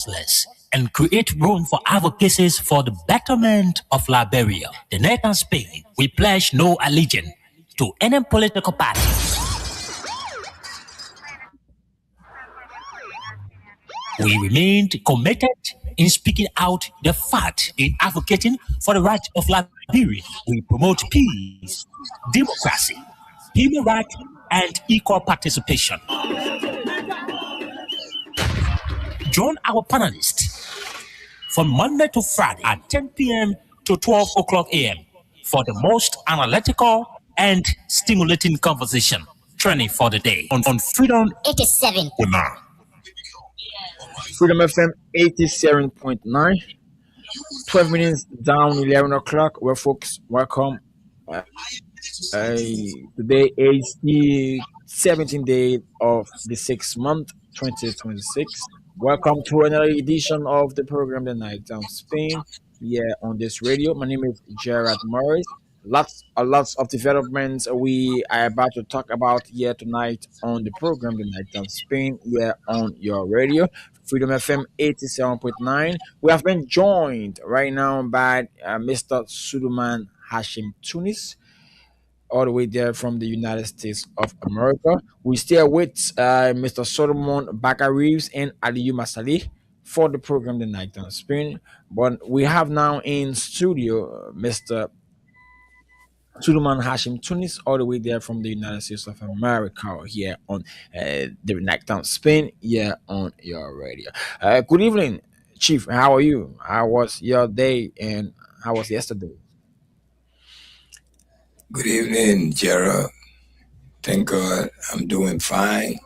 voiceless and create room for advocacies for the betterment of Liberia. The Nathan Spain, we pledge no allegiance to any political party. We remained committed in speaking out the fact in advocating for the rights of Liberia. We promote peace, democracy, human rights, and equal participation. Join our panelists from Monday to Friday at 10 p.m. to 12 o'clock a.m. for the most analytical and stimulating conversation training for the day on Freedom 87. Freedom FM 87.9. 12 minutes down, 11 o'clock. Well, folks, welcome. Today is the 17th day of the 6th month, 2026. Welcome to another edition of the program, The Night Down Spain, here on this radio. My name is Gerard Morris. Lots of developments we are about to talk about here tonight on the program, The Night Down Spain, here on your radio, Freedom FM 87.9. We have been joined right now by Mr. Suleiman Hashim Tunis, all the way there from the United States of America. We still with Mr. Solomon Bakar Reeves and Aliyu Masali for the program The Night on Spain. But we have now in studio Mr. Suleiman Hashim Tunis, all the way there from the United States of America, here on the Night on Spain, here on your radio. Good evening, Chief. How are you? How was your day and how was yesterday? Good evening, Gerald. Thank God I'm doing fine.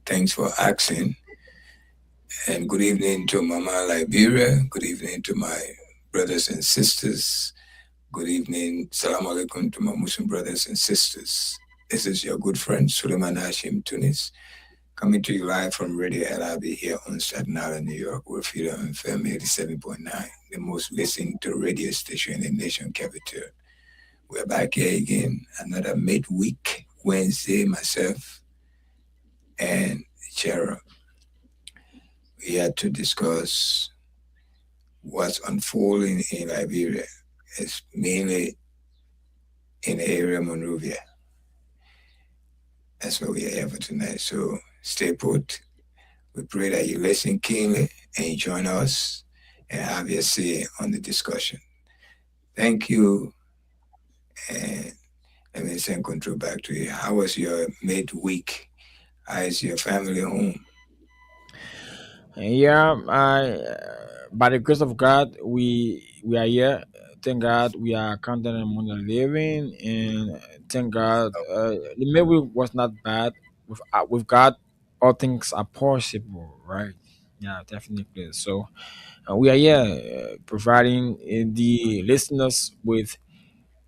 Thanks for asking. And good evening to Mama Liberia. Good evening to my brothers and sisters. Good evening, salam alaikum to my Muslim brothers and sisters. This is your good friend, Suleiman Hashim Tunis, coming to you live from Radio LIB here on Staten Island, New York, with Freedom FM 87.9, the most listened to radio station in the nation capital. We're back here again, another midweek Wednesday, myself and Chera. We had to discuss what's unfolding in Liberia. It's mainly in the area of Monrovia. That's what we are here for tonight. So stay put. We pray that you listen keenly and join us and have your say on the discussion. Thank you. And let me send control back to you. How was your midweek? How is your family home? Yeah, by the grace of God, we are here. Thank God we are counting among the living, and thank God the midweek was not bad. With God, all things are possible, right? Yeah, definitely. So we are here providing the listeners with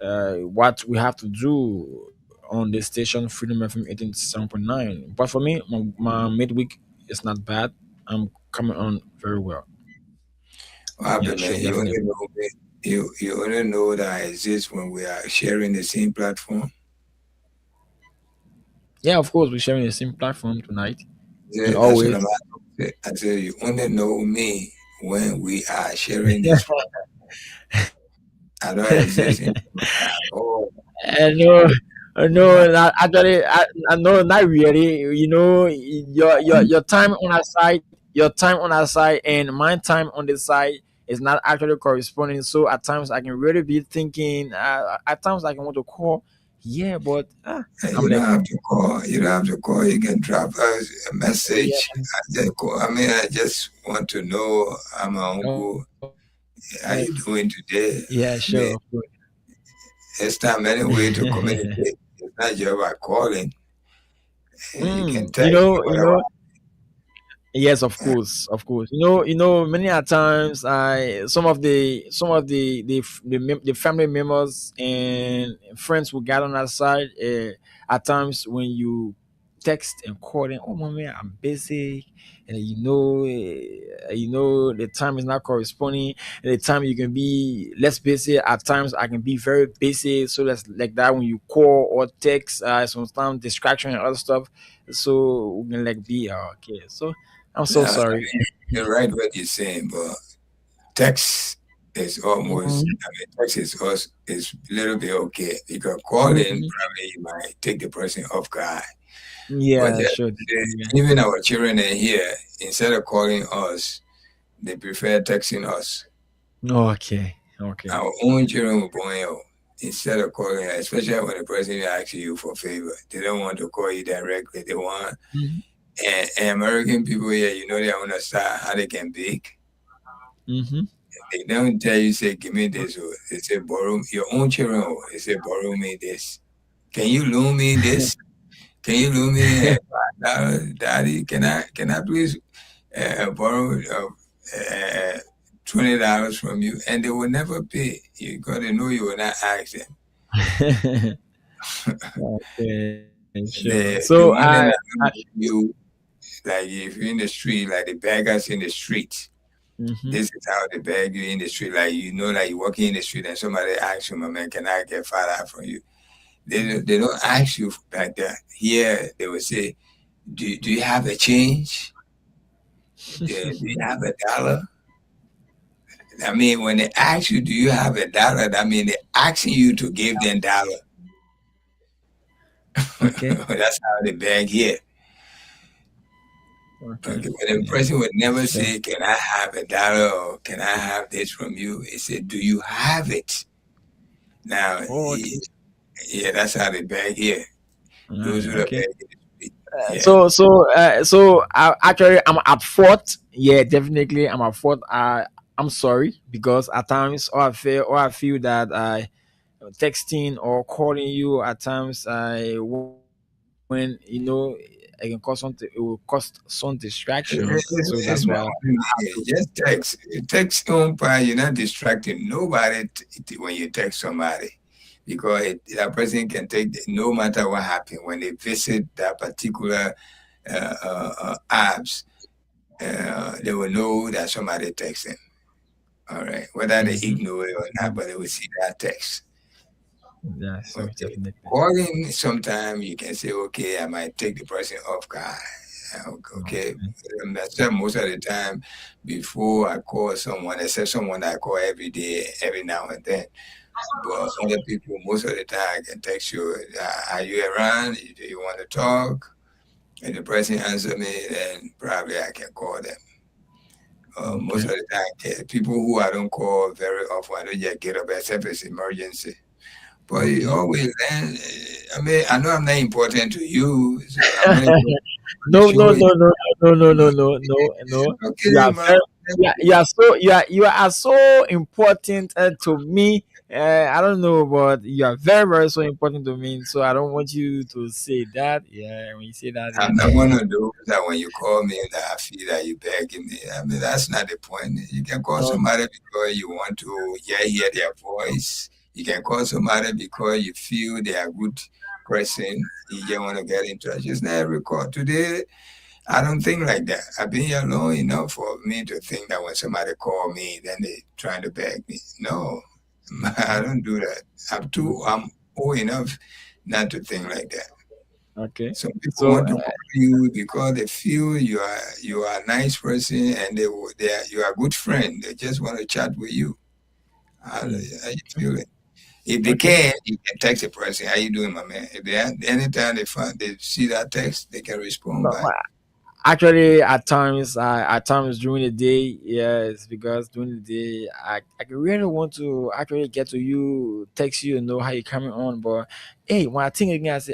what we have to do on the station Freedom FM 87.9. But for me, my midweek is not bad. I'm coming on very well. What happened, Yeah, man? sure, You only definitely. know me. You only know that I exist when we are sharing the same platform. Yeah, of course, we're sharing the same platform tonight and That's what always. I'm asking. I said you only know me when we are sharing this. I don't exist in oh No, no, actually, no, not really. You know, your time on our side, your time on our side, and my time on the side is not actually corresponding. So at times I can really be thinking. At times I can want to call, yeah, but I'm you don't like, have to call. You don't have to call. You can drop us a yeah, message. I just want to know. I'm my oh, uncle. How you doing today? yeah, I mean, sure, of course. it's time anyway to communicate. It's not just about calling. You can You text know, whatever. yes, of course, of course. Many a times, I some of the family members and friends who got on our side. At times, when you text and call them, oh, mommy, I'm busy, and the time is not corresponding. And the time you can be less busy. At times, I can be very busy. So that's like that when you call or text. Sometimes distraction and other stuff. So we can like be okay. So I'm so Now, I sorry. mean, you're right what you're saying, but text is almost, Mhm, I mean, text is also is a little bit okay because calling mhm. probably you might take the person off guard. But Yeah, sure. even our children are here, instead of calling us, they prefer texting us. Okay, okay. Our own children will born here. Instead of calling, especially when the person asks you for favor, they don't want to call you directly. They want, Mhm, and American people here, you know, they want to start how they can bake. mhm. They don't tell you, say, give me this, or they say, borrow your own children, or they say, borrow me this. Can you loan me this? Can you loan me Daddy? Can I please borrow $20 from you? And they will never pay. You got to know you will not ask them. Okay, sure. The So one thing I I know you, like if you're in the street, like the beggars in the street, mhm. this is how they beg you in the street. Like you know, like you're walking in the street and somebody asks you, "My man, can I get $5 from you?" They don't ask you like that. Here they will say, "Do you have a change? Do you have $1?" I mean, when they ask you, "Do you have $1?" That mean they're asking you to give them dollar. Okay, That's how they beg here. okay. Okay, but the Yeah, person would never sure. say, "Can I have $1?" or "Can I have this from you?" He said, "Do you have it?" Now, Oh, okay. yeah, that's how they beg here. Those who are Okay. beg, yeah. So actually I'm at fault. Yeah, definitely I'm at fault. I'm sorry because at times or I feel that I texting or calling you at times I when it can cause something, it will cause some distractions. So It's that's not why I only have here. to. Just text. Text on by. You're not distracting nobody when you text somebody because that person can take no matter what happened when they visit that particular apps. They will know that somebody texting. All right, whether they Mhm. ignore it or not, but they will see that text. Yeah, so Okay. definitely. Calling, sometimes you can say, okay, I might take the person off guard. Okay. Okay. Myself, most of the time, before I call someone, except someone I call every day, every now and then. But other people, most of the time, I can text you, are you around? Do you want to talk? And the person answer me, then probably I can call them. Most Okay. of the time, people who I don't call very often, I don't just get up except it's emergency. But you Okay. always learn. I mean, I know I'm not important to you, so I'm not important to No, no, show you. no, no, no, no, no, no, no, no. You Okay, are man. very, you are so important to me. I don't know, but you are very, very so important to me. So I don't want you to say that. Yeah, when you say that, I'm yeah, not one of those that when you call me that I feel that you begging me. I mean, that's not the point. You can call no, somebody because you want to hear their voice. You can call somebody because you feel they are a good person. You just want to get in touch. It's not every call. Today, I don't think like that. I've been here long enough for me to think that when somebody call me, then they trying to beg me. No, I don't do that. I'm old enough not to think like that. okay. Some people So want to call you because they feel you are a nice person and you are a good friend. They just want to chat with you. How mm, you feeling? If they okay. can, you can text the person. How you doing, my man? If anytime they see that text, they can respond No, back. actually, at times during the day, yes, because during the day, I really want to actually get to you, text you, and know how you're coming on. But hey, when I think again, I say,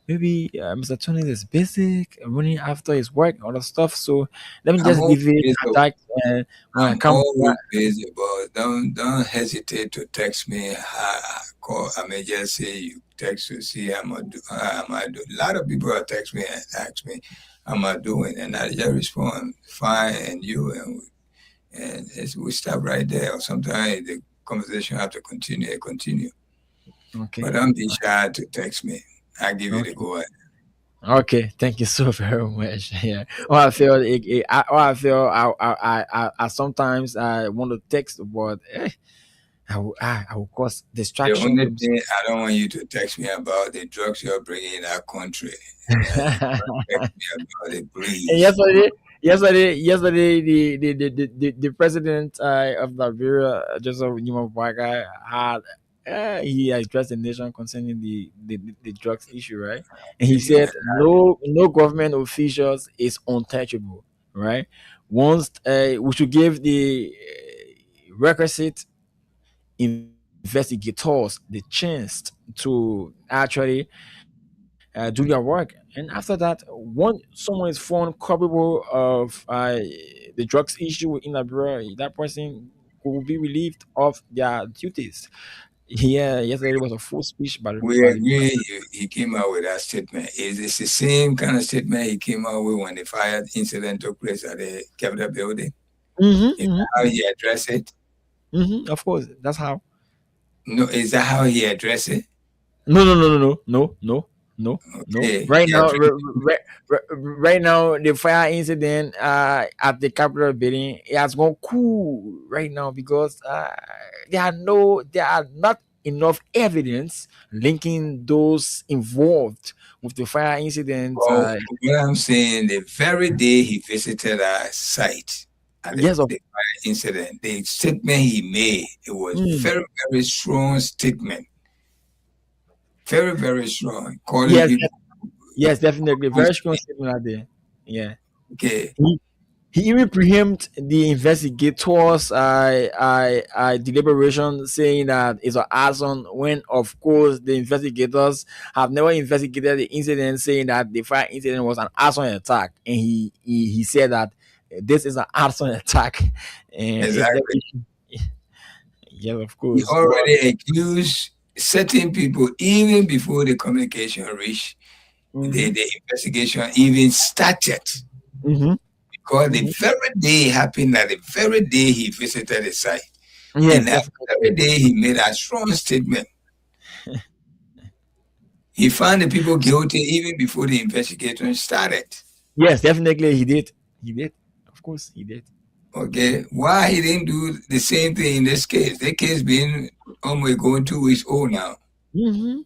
maybe Mr. Tony is busy, running after his work, and all the stuff. So let me I'm just always leave it busy. at that. And when I I'm come, always busy, but don't hesitate to text me. Call. I may just say you text to see how am I do. A lot of people are text me and ask me how am I doing, and I just respond fine, and you we stop right there. Or sometimes the conversation have to continue. But okay, don't be shy to text me. I give you the okay. go ahead. Okay, thank you so very much. Yeah. Or I feel, I sometimes I want to text, but I will cause The distraction only to. thing I don't want you to text me about the drugs you're bringing in our country. Don't text me about it, And please. yesterday, yesterday, the president of Liberia, Joseph Nyimabuaga, had he addressed the nation concerning the drugs issue, right? And he said no government officials is untouchable, right? Once we should give the requisite investigators the chance to actually do their work. And after that, once someone is found culpable of the drugs issue in Liberia, that person will be relieved of their duties. Yeah, yesterday was a full speech We by the agree he came out with that statement. Is this the same kind of statement he came out with when the fire incident took place at the Capitol building? Is that how he addressed it? Of course, that's how. No, is that how he addressed it? No, no, no, no, no, no, no, no, no. Okay. Right He now, addressed right now, the fire incident at the Capitol building, it has gone cool right now because there are not enough evidence linking those involved with the fire incident. Well, what I'm saying, the very day he visited our site at Yes, of the fire incident, the statement he made, it was mm, very, very strong statement. Very, very strong. Calling yes, people. yes, definitely very strong statement out there. Yeah. Okay. He even preempted the investigators' deliberation, saying that it's an arson. When, of course, the investigators have never investigated the incident, saying that the fire incident was an arson attack, and he said that this is an arson attack, and it's Exactly. definitely yes, of He course. already accused certain people even before the communication reached Mm-hmm, the investigation even started. mm-hmm, Because the mm-hmm. very day happened that the very day he visited the site. Yes, And that very definitely. day he made a strong statement. He found the people guilty even before the investigation started. Yes, definitely. He did. He did. Of course, he did. Okay. Why he didn't do the same thing in this case? The case being almost going 2 weeks old now. Mm-hmm,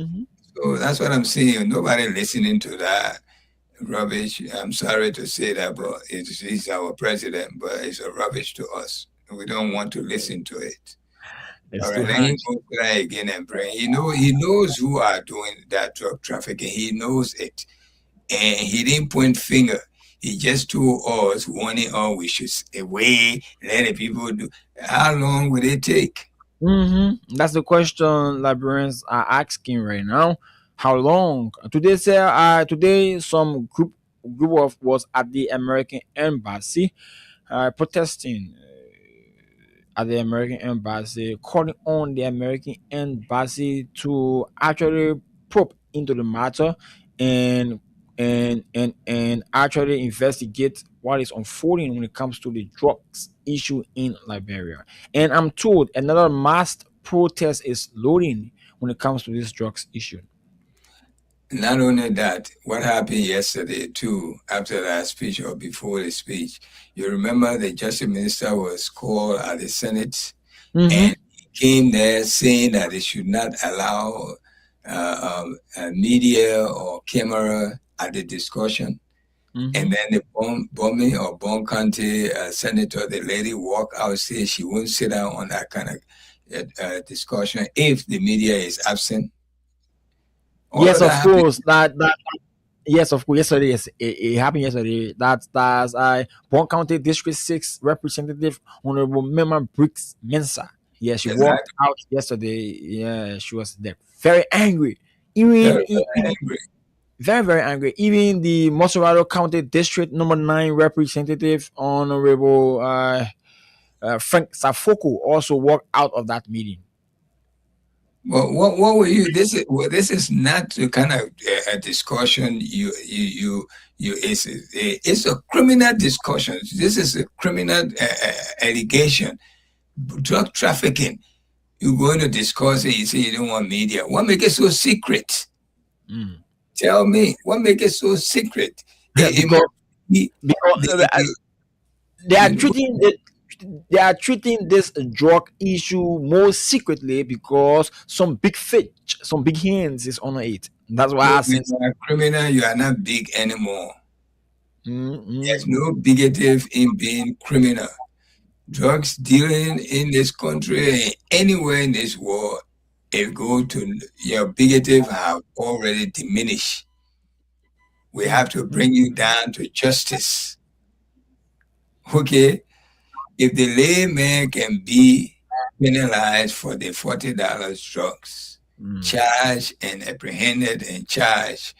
mm-hmm. So that's what I'm saying. Nobody listening to that rubbish. I'm sorry to say that, but he's our president, but it's a rubbish to us. We don't want to listen to it. It's All too right, let him harsh. go try again and pray. He knows who are doing that drug trafficking. He knows it. And he didn't point finger. He just told us, warning us we should stay away, let the people do. How long will it take? That's the question Liberians are asking right now. How long? Today some group of was at the American embassy protesting at the American embassy, calling on the American embassy to actually probe into the matter and and actually investigate what is unfolding when it comes to the drugs issue in Liberia. And I'm told another mass protest is loading when it comes to this drugs issue. Not only that, what happened yesterday too, after that speech or before the speech, you remember the justice minister was called at the Senate Mm-hmm. and he came there saying that they should not allow media or camera at the discussion. Mm-hmm. And then the Bombay or Bon County senator, the lady walked out, say she won't sit down on that kind of discussion if the media is absent. All Yes, of that of happened. course. That yes, of course. Yesterday, yes, it happened yesterday. That's Bon County District 6 Representative Honorable Mema Briggs Mensa. Yeah, she walked Exactly. out yesterday. Yeah, she was there, very angry. Even, Very, very angry. very, very angry. Even the Moserado County District Number 9 Representative Honorable Frank Safoko also walked out of that meeting. Well, what were you? This is not the kind of a discussion it's a criminal discussion. This is a criminal allegation, drug trafficking. You're going to discuss it. You say you don't want media. What make it so secret? Mm. Tell me what make it so secret? It because must be because the, they are the, treating they are treating this drug issue more secretly because some big fish, some big hands is on it. That's why I when said you are a criminal, you are not big anymore. There's no bigoted in being criminal. Drugs dealing in this country, anywhere in this world, it go to your bigoted have already diminished. We have to bring you down to justice. Okay? If the layman can be penalized for the $40 drugs, charged and apprehended and charged,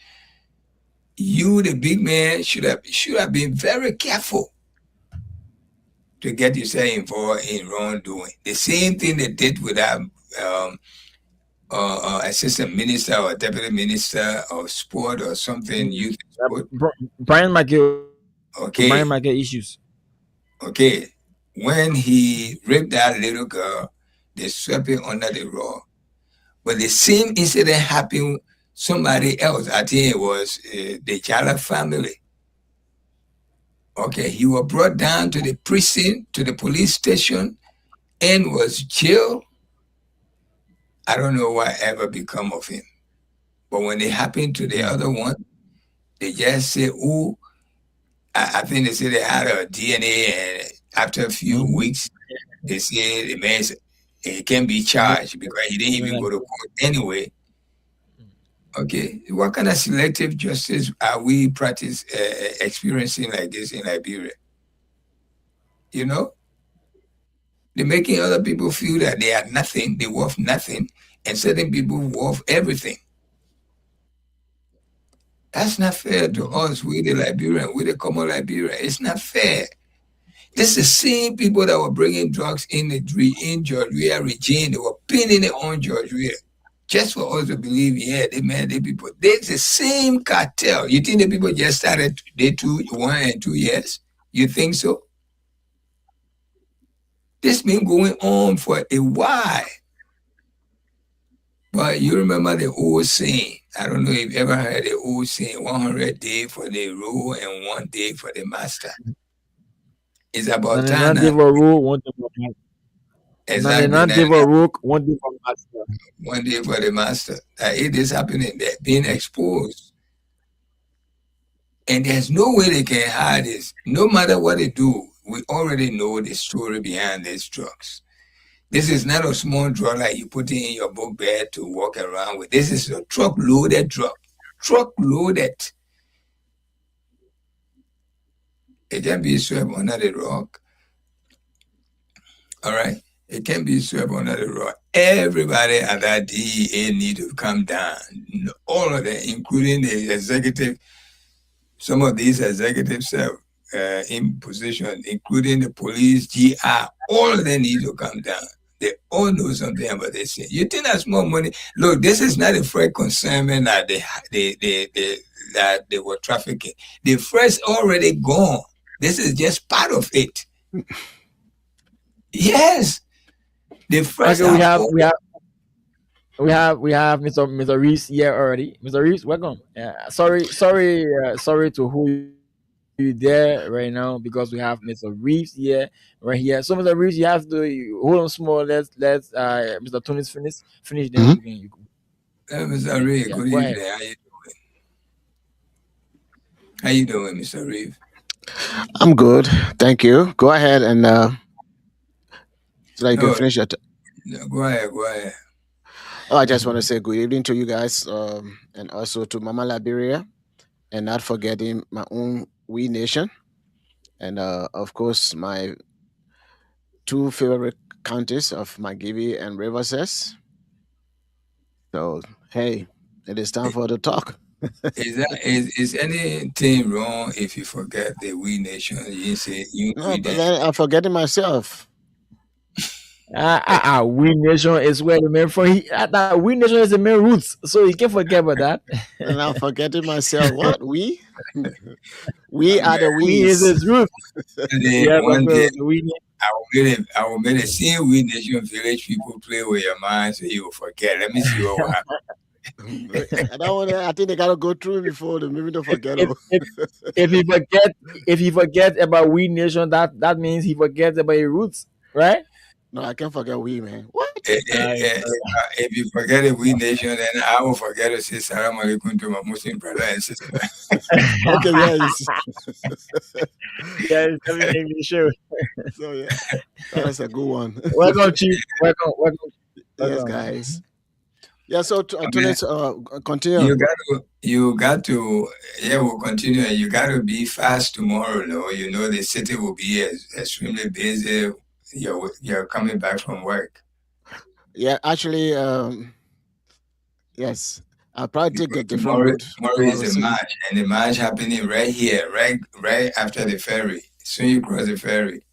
you, the big man, should have been very careful to get yourself involved in wrongdoing. The same thing they did with that assistant minister or deputy minister of sport or something, youth sport. Brian McGill. Okay. Brian McGill issues. Okay. When he raped that little girl, they swept it under the rug. But the same incident happened somebody else. I think it was the Jala family. Okay, he was brought down to the prison, to the police station, and was jailed. I don't know what ever become of him. But when it happened to the other one, they just say, "Oh, I think they said they had a DNA, and after a few weeks, they say the man he can be charged because he didn't even go to court anyway." Okay, what kind of selective justice are we experiencing like this in Liberia? You know, they're making other people feel that they are nothing, they're worth nothing, and certain people worth everything. That's not fair to us, we the Liberian, we the common Liberian. It's not fair. This is the same people that were bringing drugs in Georgia regime. They were pinning it on Georgia. Just for us to believe, yeah, they made the people. There's the same cartel. You think the people just started 1 and 2 years? You think so? This been going on for a while. But you remember the old saying. I don't know if you ever heard the old saying, 100 days for the rule and 1 day for the master. It's about time. Exactly. 1 day for the master. It is happening. They're being exposed. And there's no way they can hide this. No matter what they do, we already know the story behind these drugs. This is not a small drug like you put it in your book bag to walk around with. This is a truck-loaded drug. Truck-loaded. It can be swept under the rug. All right? It can be swept under the rug. Everybody at that DEA need to come down. All of them, including the executive, some of these executives in position, including the police, GI, all of them need to come down. They all know something about this thing. You think that's more money? Look, this is not a fresh consignment that they were trafficking. The fresh already gone. This is just part of it. Yes. The fresh. Okay, we have Mr. Reese here already. Mr. Reese, welcome. Sorry to who you there right now because we have Mr. Reeves here right here. So Mr. Reeves, you have to hold on small. Let's Mr. Tony's finish then you can. Mr. Reeves, good evening. How you doing, Mr. Reeves? I'm good, thank you. Go ahead and so that you can finish your. No, go ahead. Oh, I just want to say good evening to you guys, and also to Mama Liberia, and not forgetting my own We Nation, and of course my two favorite counties of Magivy and Riverside. So hey, it is time for the talk. Is anything wrong if you forget the We Nation? You say you. No, but then I'm forgetting myself. We Nation is where the main from. We Nation is the main roots, so you can't forget about that. And I'm forgetting myself. What we? We are the we. Is his root. One day, I will make the same We Nation village people play with your mind, so you will forget. Let me see what will happen. I think they gotta go through before the maybe don't forget. If he forget about We Nation, that means he forgets about his roots, right? No, I can't forget we, man. What? If you forget a We Nation, then I will forget to say Salam Alaikum to my Muslim brother and sister. Okay, yes. Yes, everything we show. So yeah, that's a good one. Welcome, Chief. Welcome. Yes, guys. Yeah. So Okay. continue. You got to, yeah, we'll continue. And you got to be fast tomorrow, though. You know, the city will be extremely busy. You're coming back from work. Yeah, actually, yes. I'll probably take a Because different route. tomorrow is a march, and the march happening right here, right after the ferry. Soon you cross the ferry.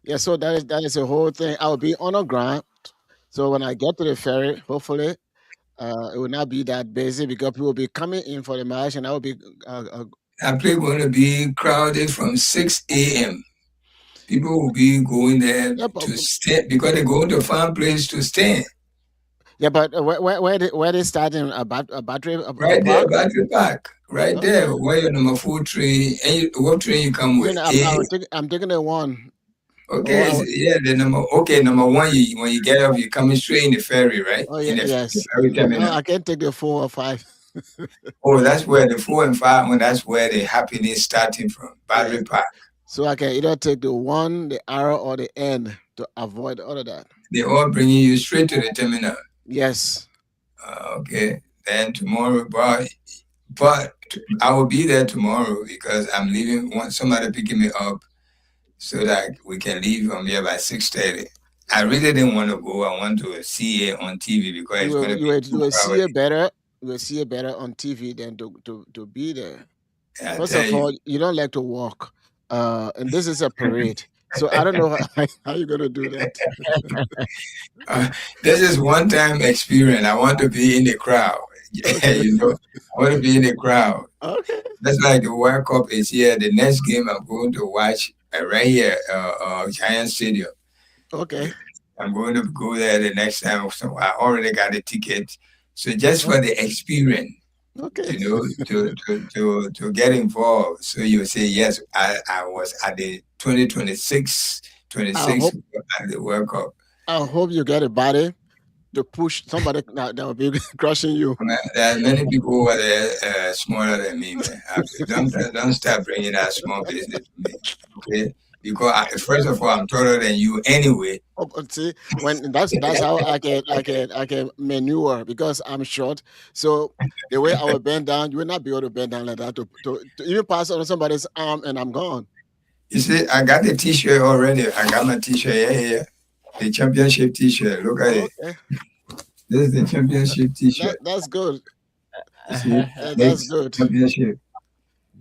Yeah, so that is the whole thing. I'll be on the ground. So when I get to the ferry, hopefully, it will not be that busy because people will be coming in for the march, and I will be. That place going to be crowded from 6 a.m. People will be going there to stay because they go to find place to stay. Yeah, but where they starting a battery? Right there, battery park. Right there, where your number 4 train. And what train you come with? I'm taking the one. Okay, yeah, the number. Okay, number 1. When you get off, you're coming straight in the ferry, right? Oh yeah, yes. The ferry terminal. No, I can't take the 4 or 5. Oh, that's where the 4 and 5. When that's where the happiness starting from. Battery park. So I can either take the 1, the arrow, or the N to avoid all of that. They all bringing you straight to the terminal. Yes. Okay. Then tomorrow, but I will be there tomorrow because I'm leaving. Want somebody picking me up so that we can leave from here by 6:30. I really didn't want to go. I want to see it on TV because it's going to be you will see it better. You will see it better on TV than to be there. First of all, you don't like to walk, and this is a parade. So I don't know how you're going to do that. This is one-time experience. I want to be in the crowd. You know, I want to be in the crowd. Okay. That's like the World Cup is here. The next game I'm going to watch right here, Giant Stadium. Okay. I'm going to go there the next time. So I already got a ticket. So just for the experience. Okay. You know, to get involved. So you say, yes, I was at the 2026 at the World Cup. I hope you get a body to push somebody that will be crushing you. There are many people who are there smaller than me, man. Don't start bringing that small business to me, okay? Because first of all, I'm taller than you anyway. See, when that's how I can maneuver because I'm short. So the way I will bend down, you will not be able to bend down like that to even pass on somebody's arm, and I'm gone. You see, I got the T-shirt already. I got my T-shirt here. The championship T-shirt. Look at it. This is the championship T-shirt. That's good. See? That's good. Championship.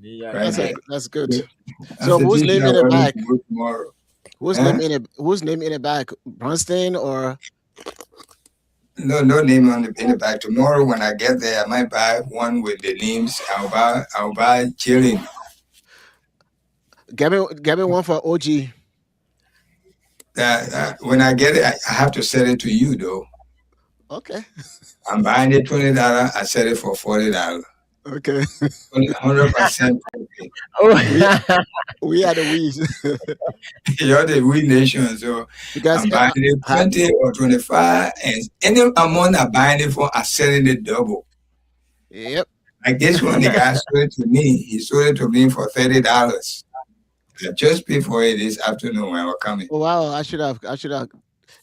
Yeah, that's good. So whose name in the back? Whose name in the back? Bronstein or? No name in the back. Tomorrow when I get there, I might buy one with the names. I'll buy chilling. Get me one for OG. When I get it, I have to sell it to you though. Okay. I'm buying it $20. I sell it for $40. Okay. 100%. Oh, we are the we. You're the we nation, so because I'm buying it 20 or 25, and any amount I'm buying it for, I'm selling it double. Yep. Like this one, the guy sold it to me. He sold it to me for $30. I just paid for it this afternoon when I was coming. Oh, wow, I should have.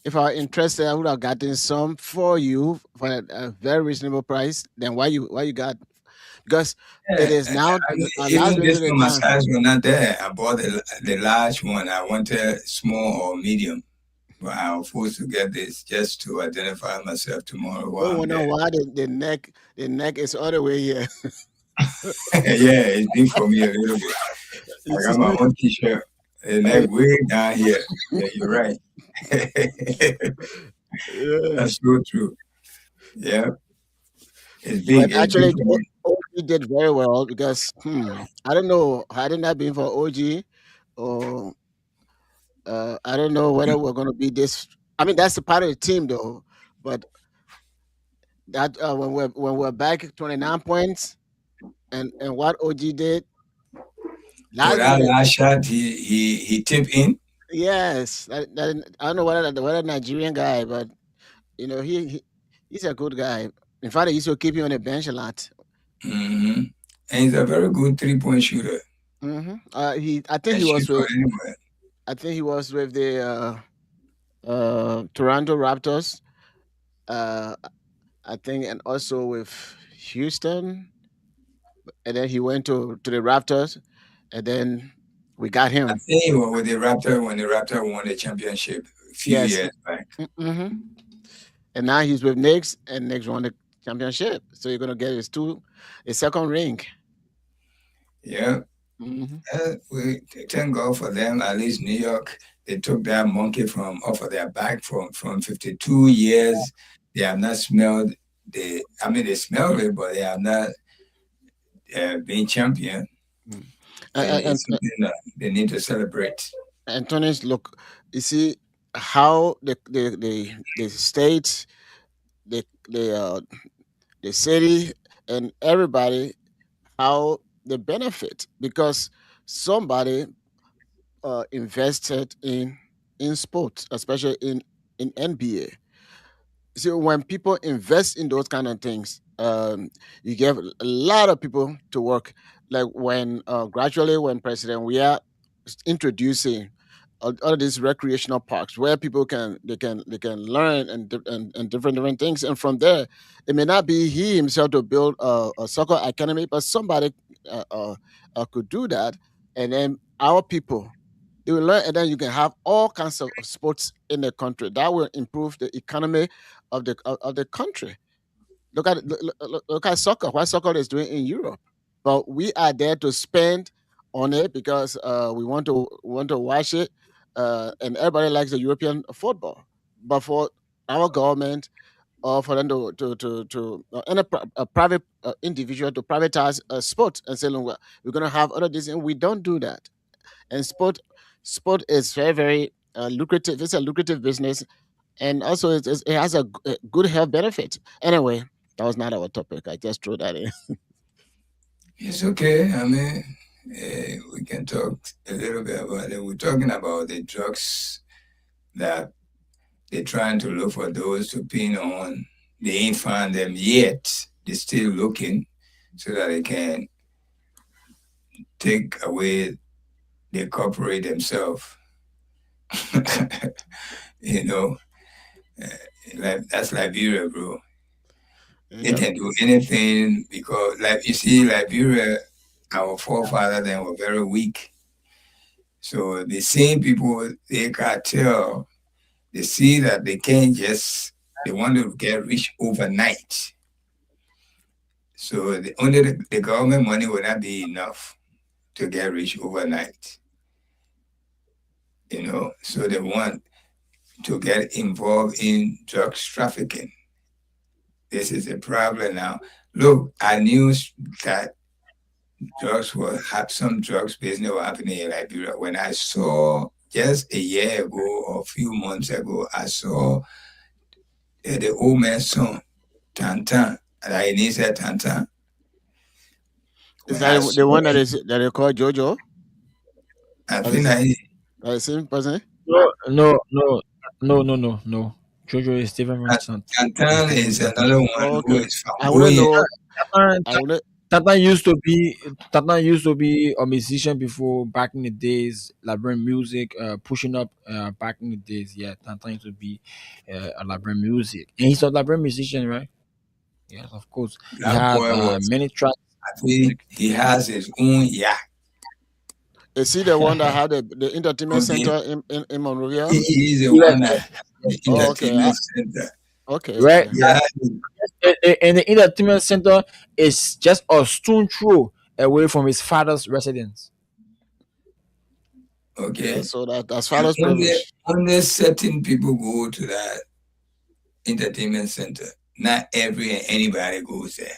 If I were interested, I would have gotten some for you for a very reasonable price. Then why you got? Because it is now. Even this one, my size was not there. I bought the large one. I wanted small or medium, but I was forced to get this just to identify myself tomorrow. I wonder why the neck is all the way here. Yeah, it's big for me a little bit. I got my own T-shirt. The neck way down here. Yeah, you're right. That's so true. Yeah. It's big. But actually, OG did very well because I don't know. Had it not been for OG, or I don't know whether we're going to be this. I mean, that's the part of the team though. But that when we're back 29 points, and what OG did. That last shot, he tipped in. Yes, I don't know whether Nigerian guy, but he's a good guy. In fact, he used to keep him on the bench a lot. Hmm. And he's a very good 3-point shooter. I think Can he shoot was from with anywhere. the Toronto Raptors. Uh, I think, and also with Houston, and then he went to the Raptors, and then we got I him. think he was with the Raptor when the Raptor won the championship a few Yes. years back. Mm-hmm. And now he's with Knicks, and Knicks won the championship. So you're gonna get his second ring. Yeah. Hmm. We thank God for them. At least New York, they took that monkey from off of their back from 52 years. They have not smelled I mean, they smelled it, but they have not been champion. And, And and, it's something that they need to celebrate. and Tony's look, you see how the state, the city, and everybody, how they benefit because somebody invested in sports, especially in NBA. So when people invest in those kind of things, you get a lot of people to work. Like when gradually when President Weah is introducing all these recreational parks where people can learn and different things, and from there, it may not be he himself to build a soccer academy, but somebody could do that, and then our people they will learn, and then you can have all kinds of sports in the country that will improve the economy of the country. Look at soccer. What soccer is doing in Europe, but we are there to spend on it because we want to watch it, and everybody likes the European football. But for our government or for them to any a private individual to privatize a sport and say, "Look, we're going to have other this," and we don't do that. And sport is very lucrative. It's a lucrative business, and also it has a good health benefit. Anyway, that was not our topic. I just threw that in. It's okay. I mean, we can talk a little bit about it. We're talking about the drugs that they're trying to look for those to pin on. They ain't found them yet. They're still looking so that they can take away the corporate themselves. you know, uh, like that's Liberia, bro. They Yep. can do anything because, like you see, Liberia, our forefathers then were very weak. So the same people, they cartel, they see that they can't just, they want to get rich overnight. So the government money will not be enough to get rich overnight, So they want to get involved in drugs trafficking. This is a problem now. Look, I knew that some drugs business were happening in Liberia. When I saw just a year ago or a few months ago, I saw the old man's son, Tantan, and I need said Tantan. Is When I that the saw one that him, is that they call Jojo? I Or the think same, I or the same person? No. Jojo is Stephen Vincent. Tantan is another one Oh, who okay. is I wouldn't flamboyant. know. Tatan, I wouldn't. Tatan used to be a musician before back in the days, Labyrinth Music, pushing up back in the days. Yeah, Tatan used to be a Labyrinth Music, and he's a Labyrinth musician, right? Yes, of course. He That has boy was, many tracks. I think he has his own yacht. Is he the one that had the entertainment Okay. center in Monrovia? He is the Yeah, one that the Oh, okay. entertainment center. Okay, right. okay. Yeah. And the entertainment center is just a stone throw away from his father's residence. Yeah, Okay. so that's And father's only privilege. only certain people go to that entertainment center. Not every and anybody goes there.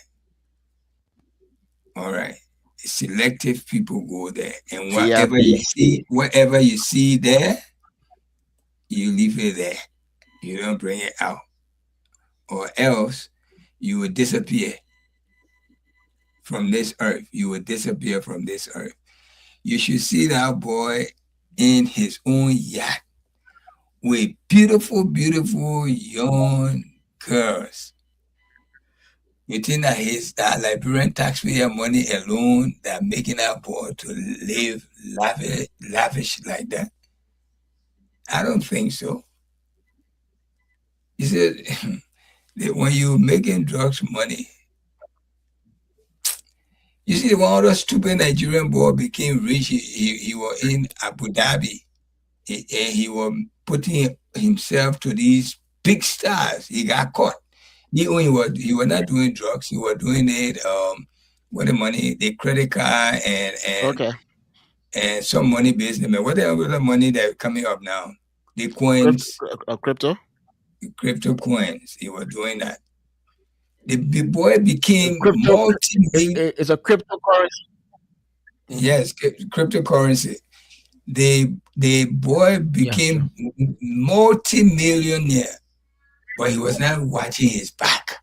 All right. Selective people go there. And VIP. whatever you see there, you leave it there. You don't bring it out. Or else you will disappear from this earth. You will disappear from this earth. You should see that boy in his own yacht with beautiful, beautiful young girls. You think that Liberian taxpayer money alone that making that boy to live lavish like that? I don't think so. He said that when you making drugs money, you see one of those stupid Nigerian boy became rich. He was in Abu Dhabi. And he was putting himself to these big stars. He got caught. He was not doing drugs. He was doing it with the money, the credit card Okay. and some money business. Man, what the other money that coming up now? The coins, Crypto. crypto coins. He was doing that. The boy became Crypto multi-million. it's a cryptocurrency. Yes, cryptocurrency. The boy became multi-millionaire, but he was not watching his back.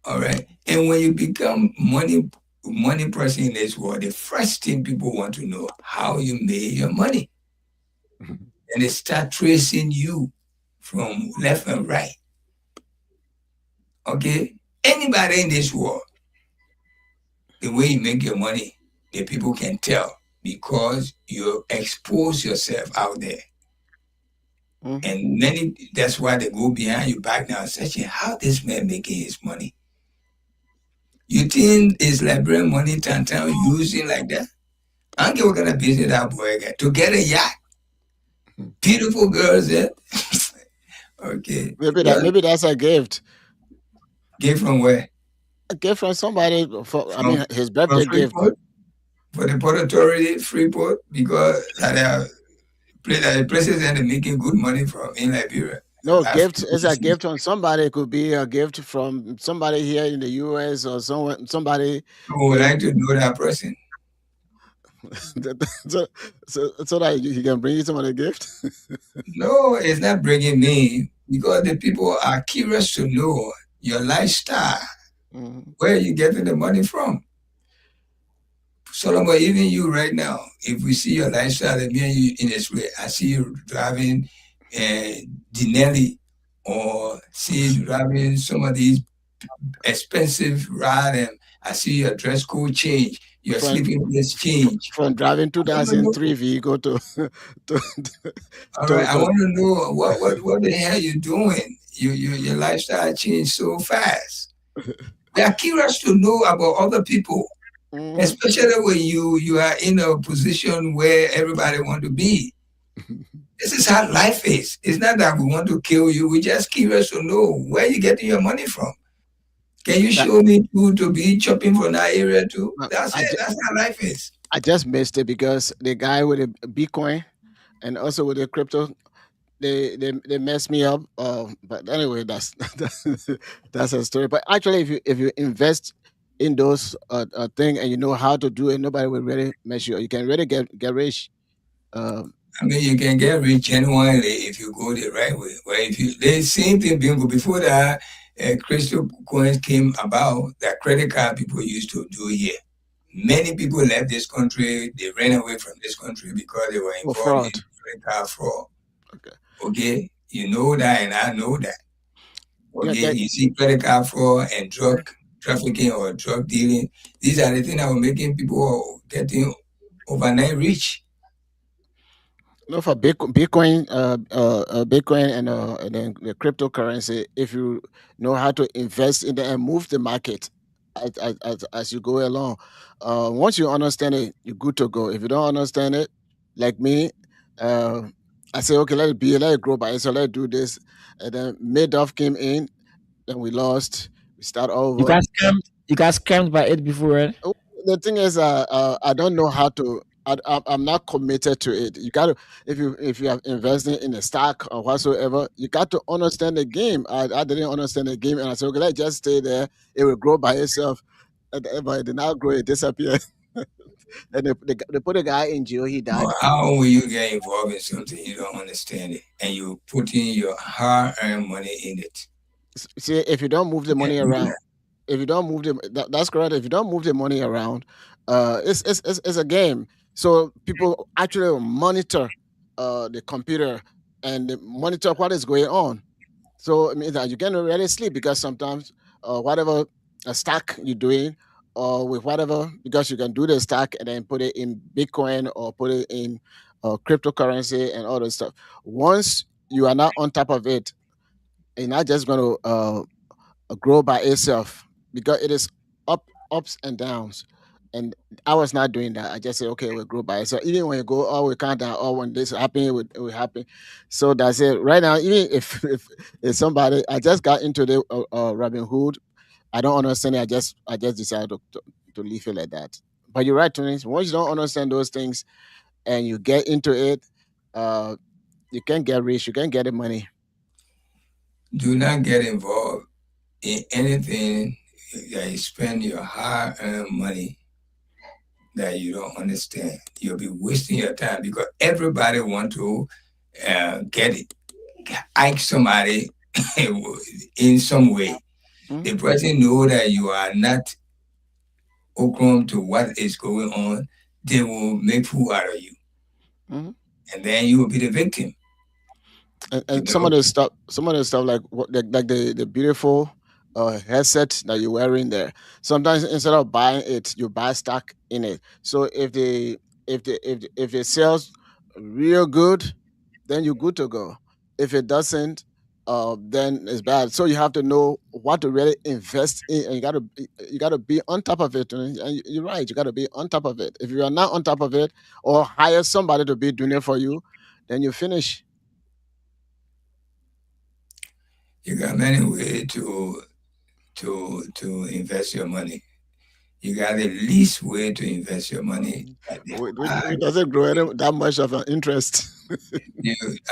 All right. And when you become money person in this world, the first thing people want to know how you made your money. And they start tracing you from left and right. Okay? Anybody in this world, the way you make your money, the people can tell because you expose yourself out there. And that's why they go behind your back now searching how this man making his money. You think it's Liberian money Tantan using like that? I don't care what kind of business that boy got. To get a yacht. Beautiful girls there. Okay. Maybe that's a gift. Gift from where? A gift from somebody his birthday gift. For the Port Authority, Freeport, because places that are making good money from in Liberia. No, gift is a gift from somebody. It could be a gift from somebody here in the US or somebody. I would like to know that person. so that he can bring you some of the gift? No, it's not bringing me because the people are curious to know your lifestyle. Where are you getting the money from? Solomon, even you right now, if we see your lifestyle and me and you in this way, I see you driving Denelli or see you driving some of these expensive ride and I see your dress code change, your sleeping place change. From driving 2003 vehicle to all right, I want to know what the hell you doing? Your lifestyle changed so fast. We are curious to know about other people. Especially when you are in a position where everybody want to be. This is how life is. It's not that we want to kill you. We're just curious to know where you getting your money from. Can you show me to be chopping from that area too? That's it. That's how life is. I just missed it because the guy with the Bitcoin and also with the crypto, they messed me up. But anyway, that's a story. But actually, if you invest in those thing and you know how to do it, nobody will really mess you up. You can really get rich. I mean, you can get rich genuinely if you go the right way. Well, if you the same thing bingo before that crypto coins came about, that credit card people used to do here. Many people left this country. They ran away from this country because they were involved in credit card fraud. Okay, you know that, and I know that. Okay, you see credit card fraud and drug trafficking or drug dealing. These are the things that were making people getting overnight rich. No, for Bitcoin, Bitcoin and then the cryptocurrency, if you know how to invest in them and move the market as you go along, once you understand it, you're good to go. If you don't understand it, like me, I say, okay, let it grow by itself, let's do this. And then Madoff came in, then we lost. We start over. You got scammed by it before, right? The thing is, I don't know how to. I'm not committed to it. You got to, if you are investing in a stock or whatsoever, you got to understand the game. I didn't understand the game, and I said, okay, let's just stay there. It will grow by itself. But it did not grow. It disappeared. And they put a guy in jail. He died. Well, how will you get involved in something you don't understand it, and you put in your hard-earned money in it? See, if you don't move the money around, if you don't move that's correct. If you don't move the money around, it's a game. So people actually monitor the computer and they monitor what is going on. So it means that you cannot really sleep because sometimes whatever stack you're doing or with whatever, because you can do the stack and then put it in Bitcoin or put it in cryptocurrency and all that stuff. Once you are not on top of it, you're not just going to grow by itself because it is ups and downs. And I was not doing that. I just say, okay, we'll grow by itself. Even when you go, oh, we can't down, oh, when this happen, it will happen. So that's it. Right now, even if somebody, I just got into the Robin Hood, I don't understand it. I just decided to leave it like that. But you're right, Tony. Once you don't understand those things and you get into it, uh, you can get rich. You can get the money. Do not get involved in anything that you spend your hard-earned money that you don't understand. You'll be wasting your time because everybody want to get it. Ask somebody in some way. The person know that you are not open to what is going on. They will make fool out of you, Mhm. and then you will be the victim. And some of the stuff like like the beautiful headset that you're wearing there. Sometimes instead of buying it, you buy stock in it. So if it sells real good, then you're good to go. If it doesn't, then it's bad. So you have to know what to really invest in, and you gotta be on top of it. And you're right, you gotta be on top of it. If you are not on top of it, or hire somebody to be doing it for you, then you finish. You got many ways to invest your money. You got the least way to invest your money. Which doesn't grow that much of an interest.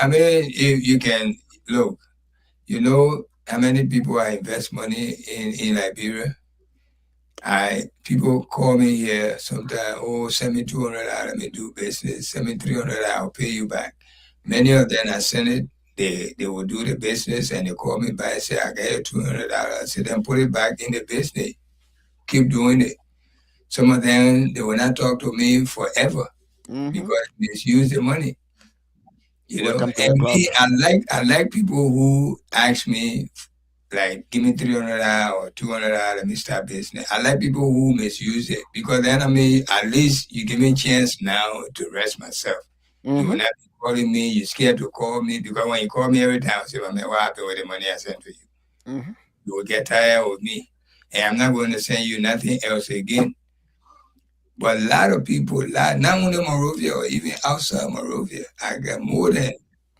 I mean, you can look. You know how many people I invest money in Liberia? People call me here sometimes. Oh, send me $200. Let me do business. Send me $300. I'll pay you back. Many of them I send it. They will do the business and they call me back and say I got you $200. I say then put it back in the business. Keep doing it. Some of them they will not talk to me forever because they misuse the money. Welcome to the And club. me, I like people who ask me like give me $300 or $200, let me start business. I like people who misuse it because then I mean at least you give me a chance now to rest myself. You will not be calling me, you're scared to call me because when you call me every time, I say, man, what happened with the money I sent to you? You will get tired of me. And I'm not going to send you nothing else again. But a lot of people, not only Morovia or even outside Morovia, I got more than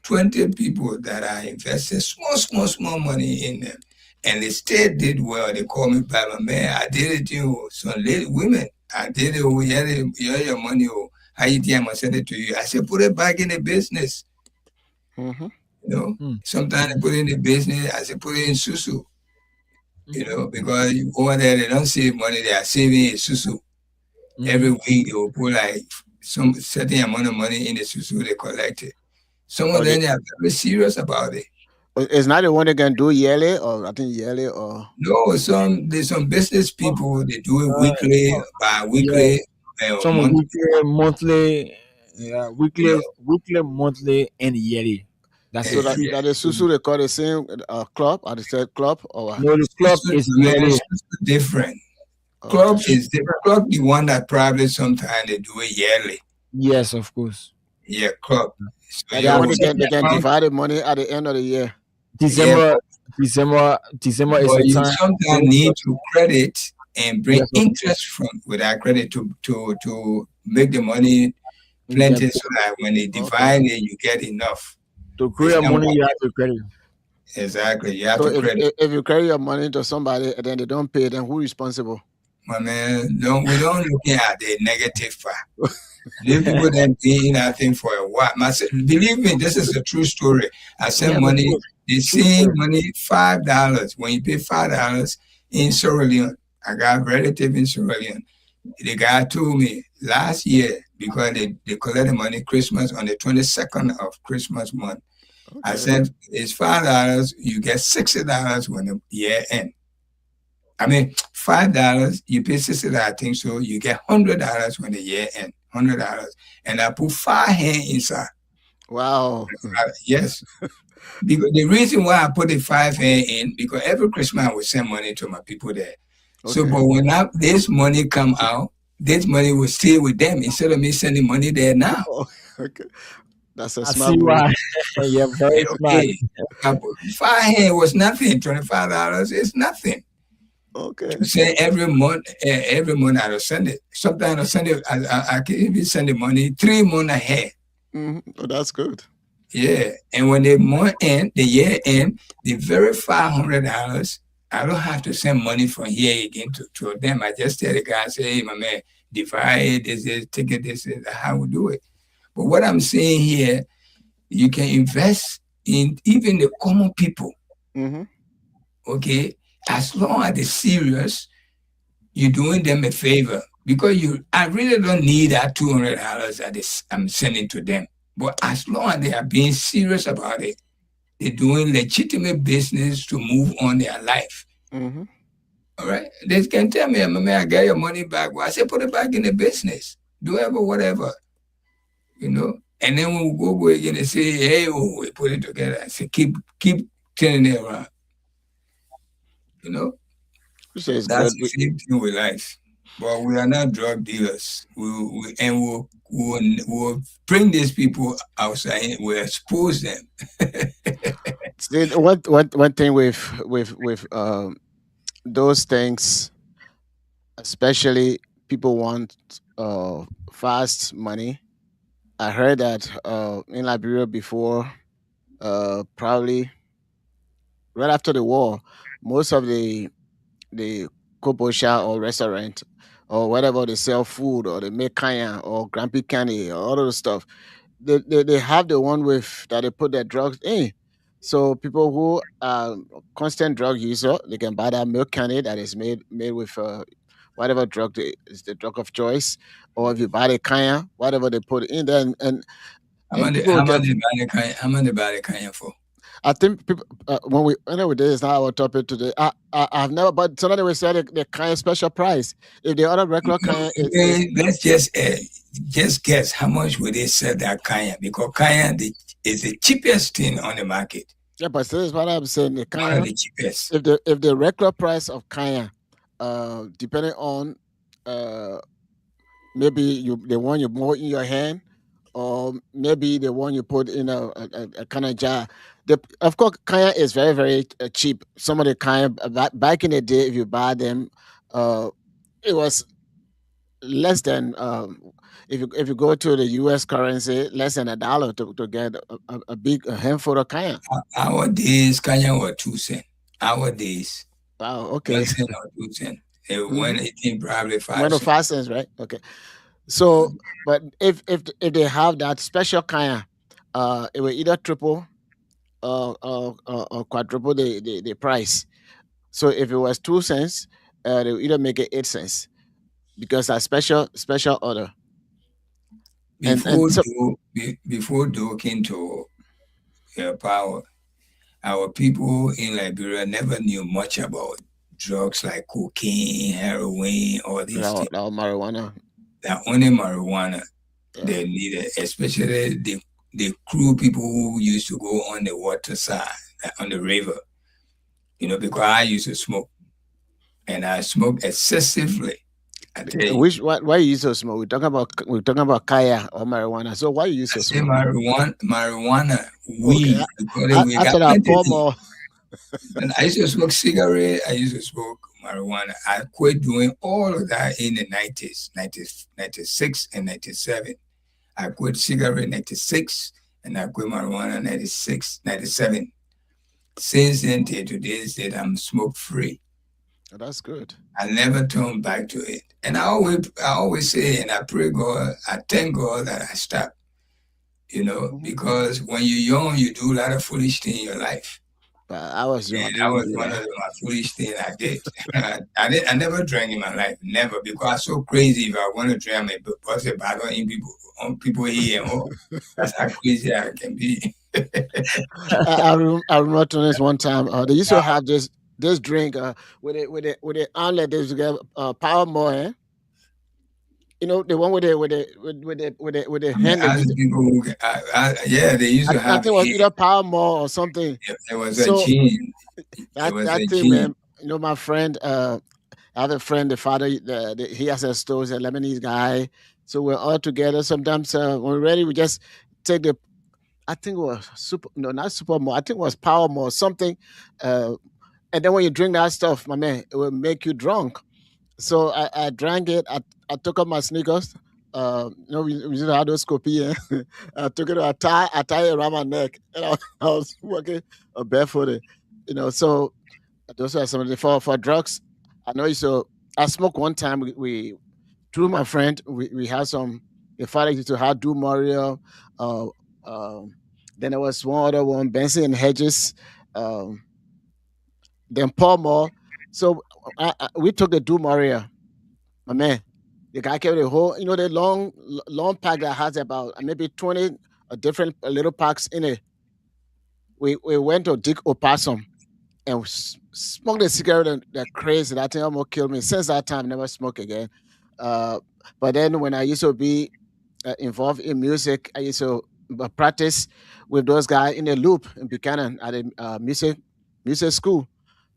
20 people that I invested small money in them. And they still did well. They called me back, my man, I did it to you. Some lady, women, I did it. Oh, yeah, your money. Oh, how you think I'm going to send it to you? I said, put it back in the business. Sometimes I put it in the business. I said, put it in Susu. Because over there, they don't save money. They are saving in Susu. Every week, they will put like some certain amount of money in the Susu they collected. Some of them, they are very serious about it. It's not the one they can do yearly, or I think yearly, or no. There's some business people they do it weekly, bi-weekly, some monthly, weekly, monthly, and yearly. That's so that the Susu they call the same club, or the said club, or what? No, the club is yearly. Different. Club is the club, the one that probably sometimes they do it yearly. Yes, of course. Yeah, club. So they can divide the money at the end of the year. December is but a you time. sometimes need to credit and bring interest from with that credit to make the money plenty so that when they divide it, you get enough. To create money, you have to credit. Exactly, you have to credit. If you carry your money to somebody and then they don't pay, then who's responsible? My man, we don't look at the negative part. Leave people that paying nothing for a while. Believe me, this is a true story. I send money, the same money, $5. When you pay $5 in Sierra Leone, I got a relative in Sierra Leone. The guy told me last year, because they collected money Christmas on the 22nd of Christmas month. Okay. I said, it's $5, you get $60 when the year ends. I mean, $5, you pay $60, I think so, you get $100 when the year ends. $100. And I put 5 hands inside. Wow. Yes. Because the reason why I put the 5 in, because every Christmas I would send money to my people there. So, Okay. but when this money come out, this money will stay with them instead of me sending money there now. Oh, okay. That's a I see smart move. why. You're very smart. Okay, 5 was nothing. $25 is nothing. Okay. To send every month I will send it. Sometimes I send it. I can even send the money 3 months ahead. Oh, that's good. Yeah, and when the year end, the very $500, I don't have to send money from here again to them. I just tell the guy, say, hey, my man, divide this, ticket, this is how we do it. But what I'm saying here, you can invest in even the common people, Mm-hmm. okay? As long as they're serious, you're doing them a favor because I really don't need that $200 that I'm sending to them. But as long as they are being serious about it, they're doing legitimate business to move on their life. Mm-hmm. All right. They can tell me, man, I got your money back. Well, I say put it back in the business. Do whatever, you know. And then when we go again and say, hey, oh, we put it together. I say keep turning it around. You know, So it's that's good. the same thing with life. But we are not drug dealers. We'll bring these people outside. We'll expose them. See, one thing with those things, especially people want fast money. I heard that in Liberia before, probably right after the war, most of the kobosha or restaurant or whatever they sell food or they make kaya or grumpy candy or all of those stuff, they have the one with that they put their drugs in. So people who are constant drug user, they can buy that milk candy that is made with whatever is the drug of choice, or if you buy the kaya, whatever they put in there, and people will How get. much they buy the kind for? I think people when we anyway, this is not our topic today. I've never, but somebody will say the kind special price. If the other regular kind is Let's just guess how much would they sell that kaya because is the cheapest thing on the market. yeah, but this is what I'm saying. The One of kaya, the cheapest. if the regular price of kaya, depending on uh maybe the one you more in your hand, or maybe the one you put in a kind of jar. Of course, kaya is very very cheap. Some of the kaya back in the day, if you buy them, uh, it was less than if you go to the U.S. currency, less than $1 to get a big a handful of kaya. Our days, kaya was 2 cents. Our days, Wow. Okay. 1 cent or 2 cents. hmm When it came probably One five of cents. 5 cents, right? Okay. So, but if they have that special kaya, it will either triple or quadruple the price. So if it was 2 cents, they will either make it 8 cents because a special order. And so Before Doe came to power, our people in Liberia never knew much about drugs like cocaine, heroin, all these things. now marijuana. That only marijuana Yeah. they needed, especially the crew people who used to go on the water side, on the river. Because I used to smoke, and I smoked excessively. I tell you, Which why you use so small? We're talking about kaya or marijuana. So why you use I so say small? marijuana, Okay. weed, because we got After that, plenty pour things. more. And I used to smoke cigarette. I used to smoke marijuana. I quit doing all of that in the 90s, 96 and 97. I quit cigarette 96 and I quit marijuana 96, 97. Since then till today's date, I'm smoke free. Oh, that's good. I never turn back to it. And I always say, and I pray God, I thank God that I stopped, Mhm. because when you're young, you do a lot of foolish things in your life. But I was young. I And that didn't was do one of that. my foolish things I did. I never drank in my life, never, because I'm so crazy. If I want to drink, I bust a bottle in people here and all. That's how crazy I can be. I remember to this one time. They used to have this drink with the outlet. They used to get power more. You know, the one with the I mean, hand. other people who, yeah, they used to I have think it was hair. either Power Mall or something. It was a So gene. It that was that a thing, gene. man. You know, my friend. I have a friend. The father. He has a store. He's a Lebanese guy. So we're all together. Sometimes when we're ready, we just take the. I think it was super. No, not super mall. I think it was Power Mall. Something. Uh, and then when you drink that stuff, my man, it will make you drunk. So I drank it. I took off my sneakers. We used to have those copy. I took it. I tie it around my neck, and I was walking barefooted. So those are some of the for drugs. I know. So I smoked one time. We through my friend. We had some. The father used to have do Mario. Uh, um, then there was one other one, Benson and Hedges. Um, then Paul Moore. So we took the do Mario. My man, the guy carried a whole, the long pack that has about maybe 20 different little packs in it. We went to Dick Opossum and smoked the cigarette and they're crazy. That thing almost killed me. Since that time, never smoke again. Uh, but then when I used to be involved in music, I used to practice with those guys in the loop in Buchanan at a music school.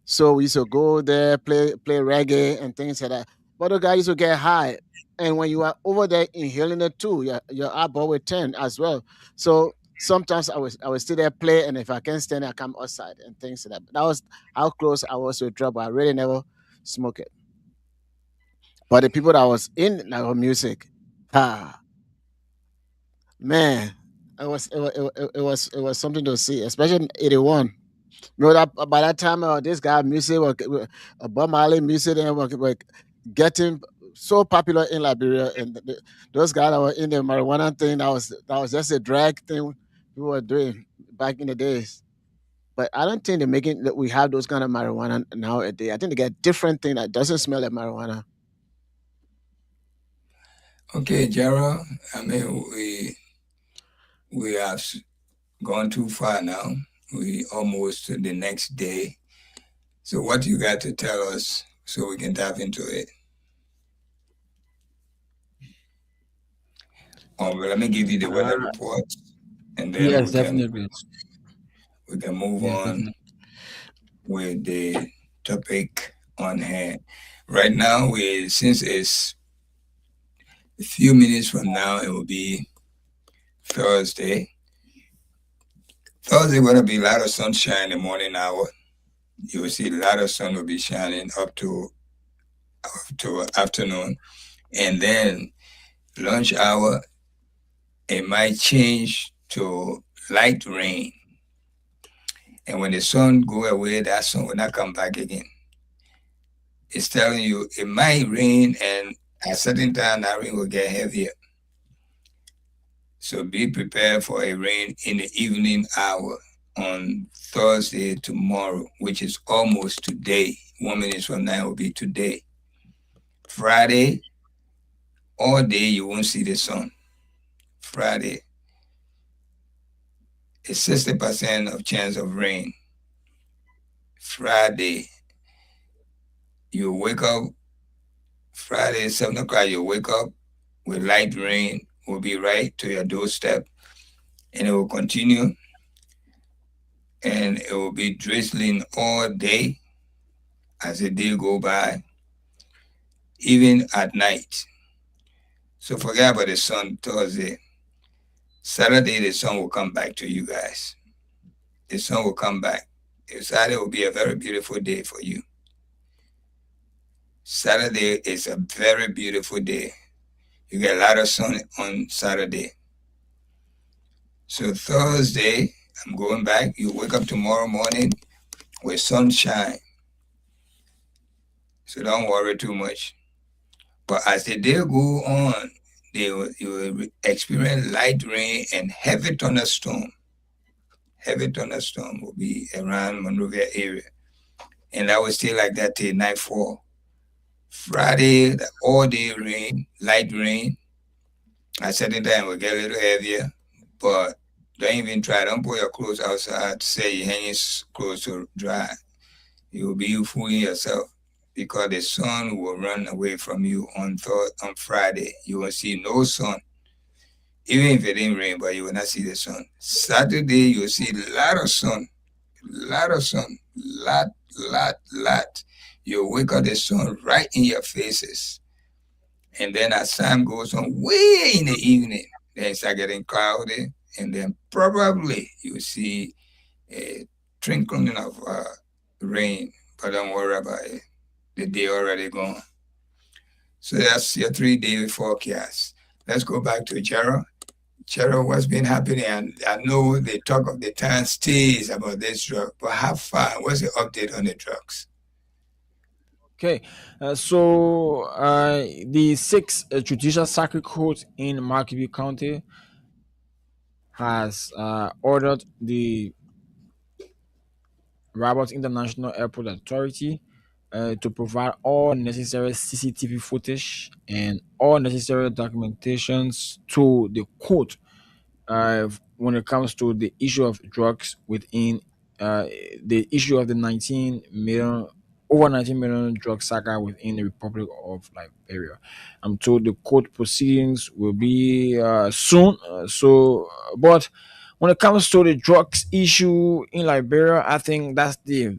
So we used to go there, play reggae and things like that. But the guys used to get high. And when you are over there inhaling it too, your eyeball will turn as well. So sometimes I was still there play, and if I can't stand it, I come outside and things like that. That was how close I was to drug, but I really never smoke it. But the people that was in our music, ah man, it was something to see, especially in '81. You know that by that time, this guy music, Bob Marley music, and were getting so popular in Liberia, and those guys that were in the marijuana thing, that was just a drag thing we were doing back in the days. But I don't think they're making that we have those kind of marijuana nowadays. I think they get different thing that doesn't smell like marijuana. Okay, Gerald. I mean, we have gone too far now. We almost to the next day. So what you got to tell us so we can dive into it? Let me give you the weather Uh, report, and then yes, we can definitely. move Yes, on definitely. with the topic on hand. Right now, since it's a few minutes from now, it will be Thursday. Thursday going to be a lot of sunshine in the morning hour. You will see a lot of sun will be shining up to afternoon, and then lunch hour it might change to light rain. And when the sun go away, that sun will not come back again. It's telling you it might rain, and at certain time that rain will get heavier. So be prepared for a rain in the evening hour on Thursday tomorrow, which is almost today. 1 minute from now will be today. Friday, all day you won't see the sun. Friday, it's 60% of chance of rain. Friday, you wake up, Friday, 7 o'clock, you wake up with light rain, will be right to your doorstep, and it will continue, and it will be drizzling all day as the day go by, even at night. So forget about the sun Thursday. Saturday, the sun will come back to you guys. The sun will come back. Saturday will be a very beautiful day for you. Saturday is a very beautiful day. You get a lot of sun on Saturday. So Thursday, I'm going back. You wake up tomorrow morning with sunshine. So don't worry too much. But as the day go on, you will experience light rain and heavy thunderstorm. Heavy thunderstorm will be around Monrovia area. And that will stay like that till nightfall. Friday, all day rain, light rain. At certain time, will get a little heavier. But don't even try. Don't put your clothes outside to say you're hanging clothes to dry. You will be fooling yourself. because the sun will run away from you on Friday. You will see no sun, even if it didn't rain, but you will not see the sun. Saturday, you'll see a lot of sun, lot of sun, lot. You'll wake up the sun right in your faces. And then as time goes on, way in the evening, then it start getting cloudy, and then probably you see a trickling of rain, but don't worry about it. The day already gone. So that's your 3 day forecast. Let's go back to Gerald. Gerald, what's been happening? And I know they talk of the time stays about this drug, but how far? What's the update on the drugs? Okay, the sixth judicial circuit court in Markeville County has ordered the Rabat International Airport Authority to provide all necessary CCTV footage and all necessary documentations to the court when it comes to the issue of drugs within the issue of the 19 million over 19 million drug saga within the Republic of Liberia. I'm told the court proceedings will be soon. But when it comes to the drugs issue in Liberia, I think that's the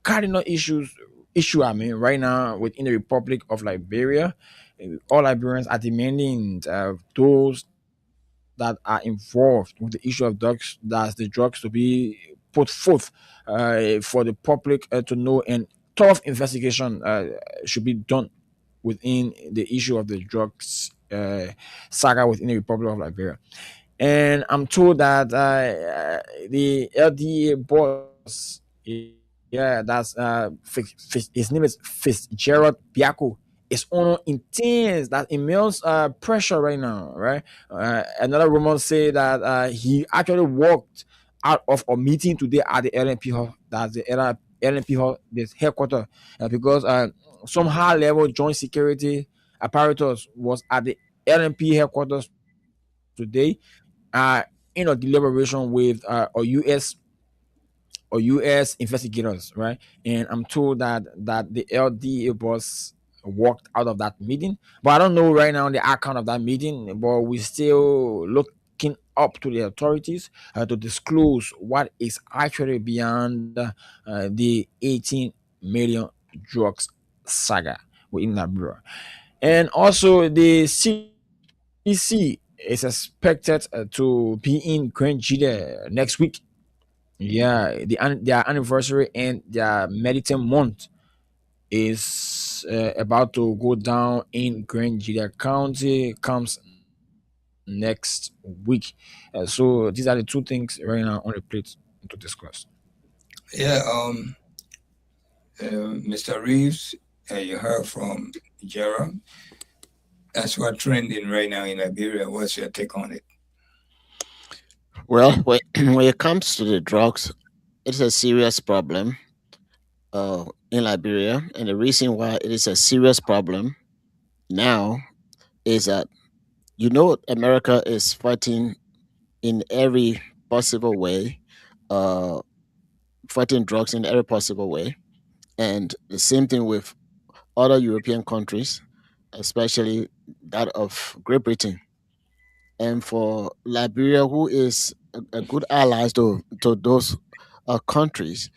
cardinal issue. I mean, right now within the Republic of Liberia, all Liberians are demanding those that are involved with the issue of drugs, that's the drugs to be put forth for the public to know, and tough investigation should be done within the issue of the drugs saga within the Republic of Liberia. And I'm told that the LDA boss, yeah, that's his name is Fitzgerald Biako, is under intense, that immense pressure right now, right? Another rumor say that he actually walked out of a meeting today at the LNP hall, that's the LNP hall, this headquarters, because some high level joint security apparatus was at the LNP headquarters today, in a deliberation with US investigators, right? And I'm told that the LDA boss walked out of that meeting, but I don't know right now the outcome of that meeting. But we still looking up to the authorities to disclose what is actually beyond the 18 million drugs saga within Liberia. And also the CDC is expected to be in Grand Jide next week. Yeah, their anniversary and their medicine month is about to go down in Grand Jide County comes next week. So these are the two things right now on the plate to discuss. Yeah, Mr. Reeves, you heard from Gerald. That's what trending right now in Liberia. What's your take on it? Well, when it comes to the drugs, it's a serious problem in Liberia, and the reason why it is a serious problem now is that America is fighting in every possible way, uh, fighting drugs in every possible way, and the same thing with other European countries, especially that of Great Britain. And for Liberia, who is a good ally to those countries,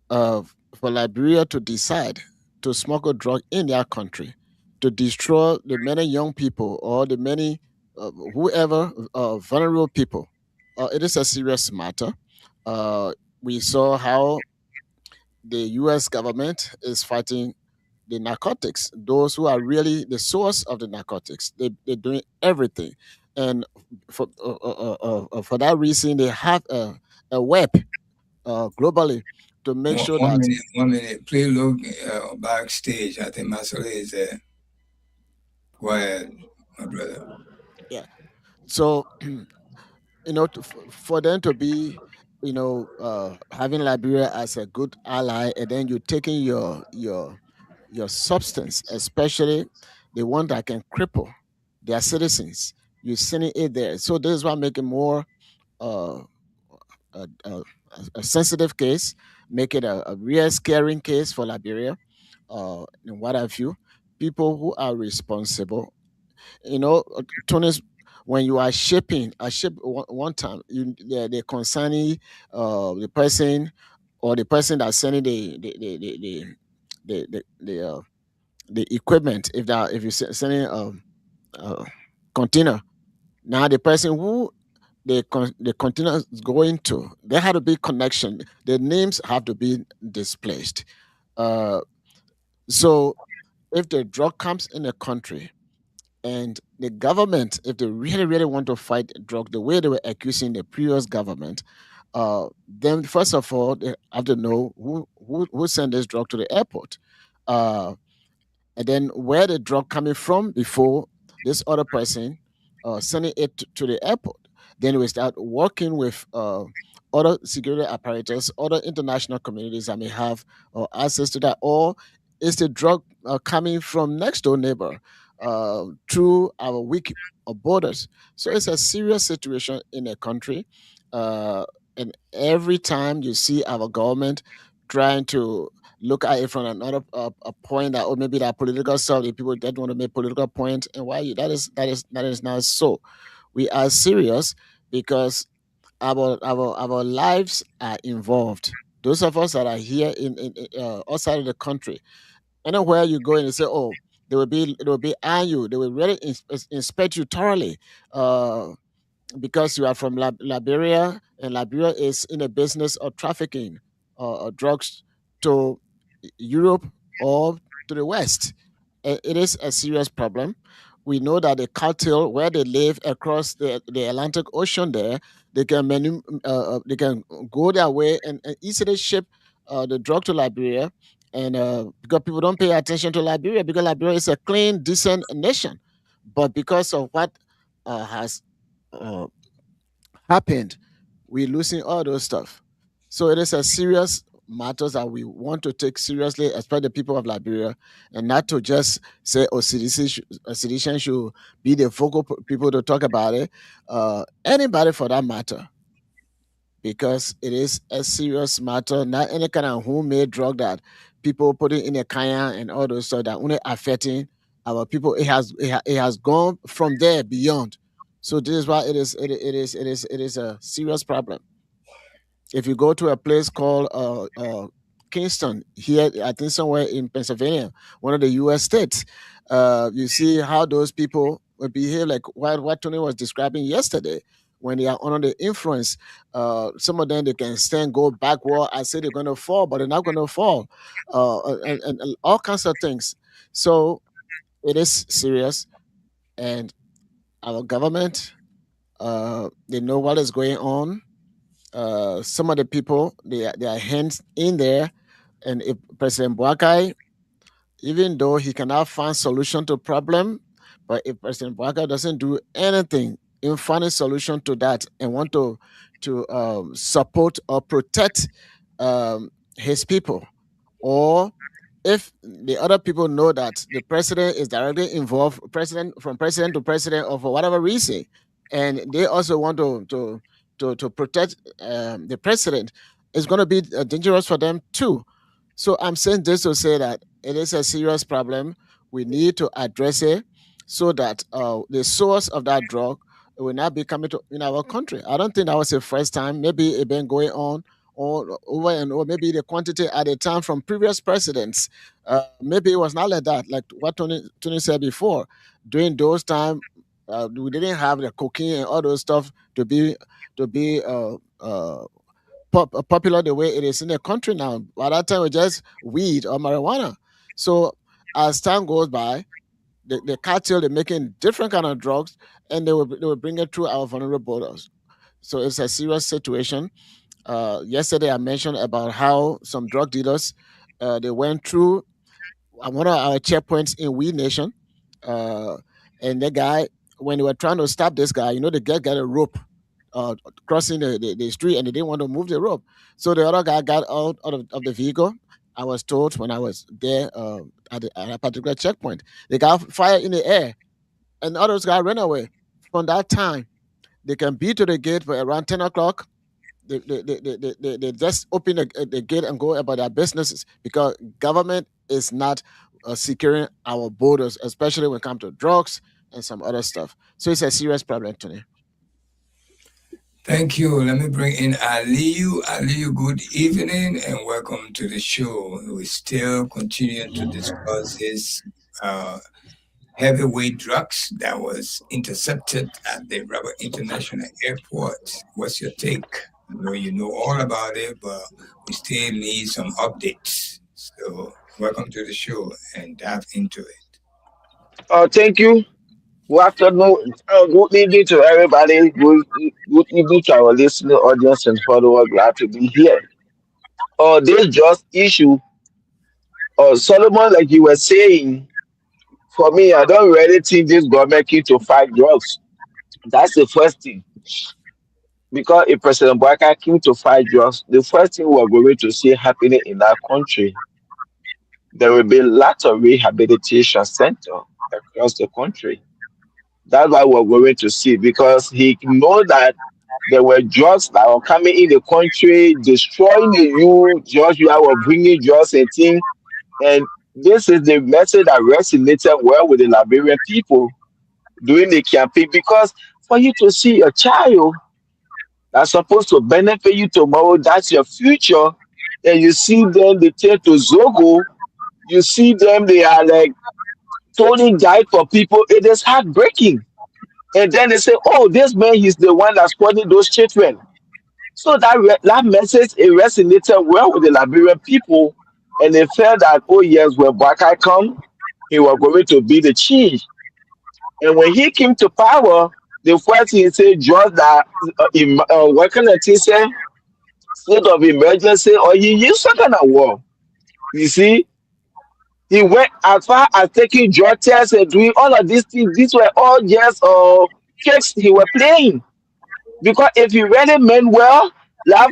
uh, for Liberia to decide to smuggle drug in their country to destroy the many young people or the many whoever vulnerable people, it is a serious matter. Uh, we saw how the U.S. government is fighting the narcotics, those who are really the source of the narcotics. They're doing everything. And for that reason, they have a web globally to make One, sure one that, minute, 1 minute. Please look backstage. I think Masole is there. Go ahead, my brother. yeah. So, for them to be, having Liberia as a good ally, and then you taking your substance, especially the one that can cripple their citizens, you sending it there. So this is what make it more uh, a sensitive case, make it a real scaring case for Liberia. and what have you, people who are responsible. Tunis, when you are shipping a ship one time, the concerning the person, or the person that's sending the equipment, if you're sending a container. Now the person who the container is going to, there had to be connection. The names have to be displaced. Uh, so if the drug comes in a country, and the government, if they really, really want to fight drug the way they were accusing the previous government, then first of all, they have to know who sent this drug to the airport. Uh, and then where the drug coming from before this other person sending it to the airport. Then we start working with other security apparatus, other international communities that may have access to that, or is the drug coming from next door neighbor through our weak borders? So it's a serious situation in a country, uh, and every time you see our government trying to look at it from another a point that, or maybe that political stuff, the people that want to make political point, and why that is not so. We are serious because our lives are involved. Those of us that are here in outside of the country, anywhere you go and you say, oh, they will be eyeing you, they will really inspect you thoroughly. Because you are from Liberia, and Liberia is in a business of trafficking drugs to Europe or to the West. It is a serious problem. We know that the cartel, where they live across the Atlantic Ocean, there they can go their way and easily ship the drug to Liberia, and because people don't pay attention to Liberia, because Liberia is a clean, decent nation, but because of what has uh, happened, we're losing all those stuff. So it is a serious matters that we want to take seriously, especially the people of Liberia, and not to just say, oh, citizens should be the focal people to talk about it. Anybody for that matter, because it is a serious matter, not any kind of homemade drug that people put it in a can and all those stuff that only affecting our people. It has gone from there beyond. So this is why it is a serious problem. If you go to a place called Kingston here, I think somewhere in Pennsylvania, one of the U.S. states, you see how those people will behave like what Tony was describing yesterday. When they are under the influence, some of them they can stand, go backward. I say they're going to fall, but they're not going to fall, and all kinds of things. So it is serious, and our government, they know what is going on. Some of the people, they are hands in there, and if President Boakai, even though he cannot find solution to problem, but if President Boakai doesn't do anything in finding solution to that and want to support or protect his people, or if the other people know that the president is directly involved, president to president, or for whatever reason, and they also want to protect the president, it's going to be dangerous for them too. So I'm saying this to say that it is a serious problem. We need to address it so that the source of that drug will not be coming to in our country. I don't think that was the first time. Maybe it been going on all over and over. Maybe the quantity at the time from previous presidents. Maybe it was not like that. Like what Tony said before. During those time, we didn't have the cocaine and all those stuff to be popular the way it is in the country now. By that time, it was just weed or marijuana. So as time goes by, the cartel they're making different kind of drugs, and they will bring it through our vulnerable borders. So it's a serious situation. Yesterday, I mentioned about how some drug dealers they went through one of our checkpoints in We Nation, uh, and the guy, when they were trying to stop this guy, the guy got a rope crossing the street, and they didn't want to move the rope. So the other guy got out of the vehicle. I was told when I was there at a particular checkpoint, they got fire in the air, and others guys ran away. From that time, they can be to the gate by around 10 o'clock. They just open the gate and go about their businesses because government is not securing our borders, especially when it comes to drugs and some other stuff. So it's a serious problem, Tony. Thank you. Let me bring in Aliyu. Aliyu, good evening and welcome to the show. We still continue to discuss this heavyweight drugs that was intercepted at the Rabat International Airport. What's your take? I know you know all about it, but we still need some updates. So welcome to the show and dive into it. Thank you. Good afternoon. Good evening to everybody. Good evening to our listening audience and followers. Glad to be here. This just issue, Solomon, like you were saying, for me, I don't really think this government came to fight drugs. That's the first thing. Because if President Boyka came to fight drugs, the first thing we're going to see happening in our country, there will be lots of rehabilitation centers across the country. That's what we're going to see because he know that there were drugs that were coming in the country, destroying the youth, drugs you were bringing drugs and things. And this is the message that resonated well with the Liberian people during the campaign because for you to see a child that's supposed to benefit you tomorrow, that's your future, and you see them, they take to Zogo, you see them, they are like totally died for people, it is heartbreaking. And then they say, "Oh, this man, he's the one that's spoiling those children." So that message it resonated well with the Liberian people, and they felt that, "Oh yes, when Baka come, he was going to be the change." And when he came to power, the first thing he said, just that what kind of thing say, state of emergency, or he used some kind of war. You see, he went as far as taking drug tests and doing all of these things. These were all just tricks he was playing. Because if you really meant well, have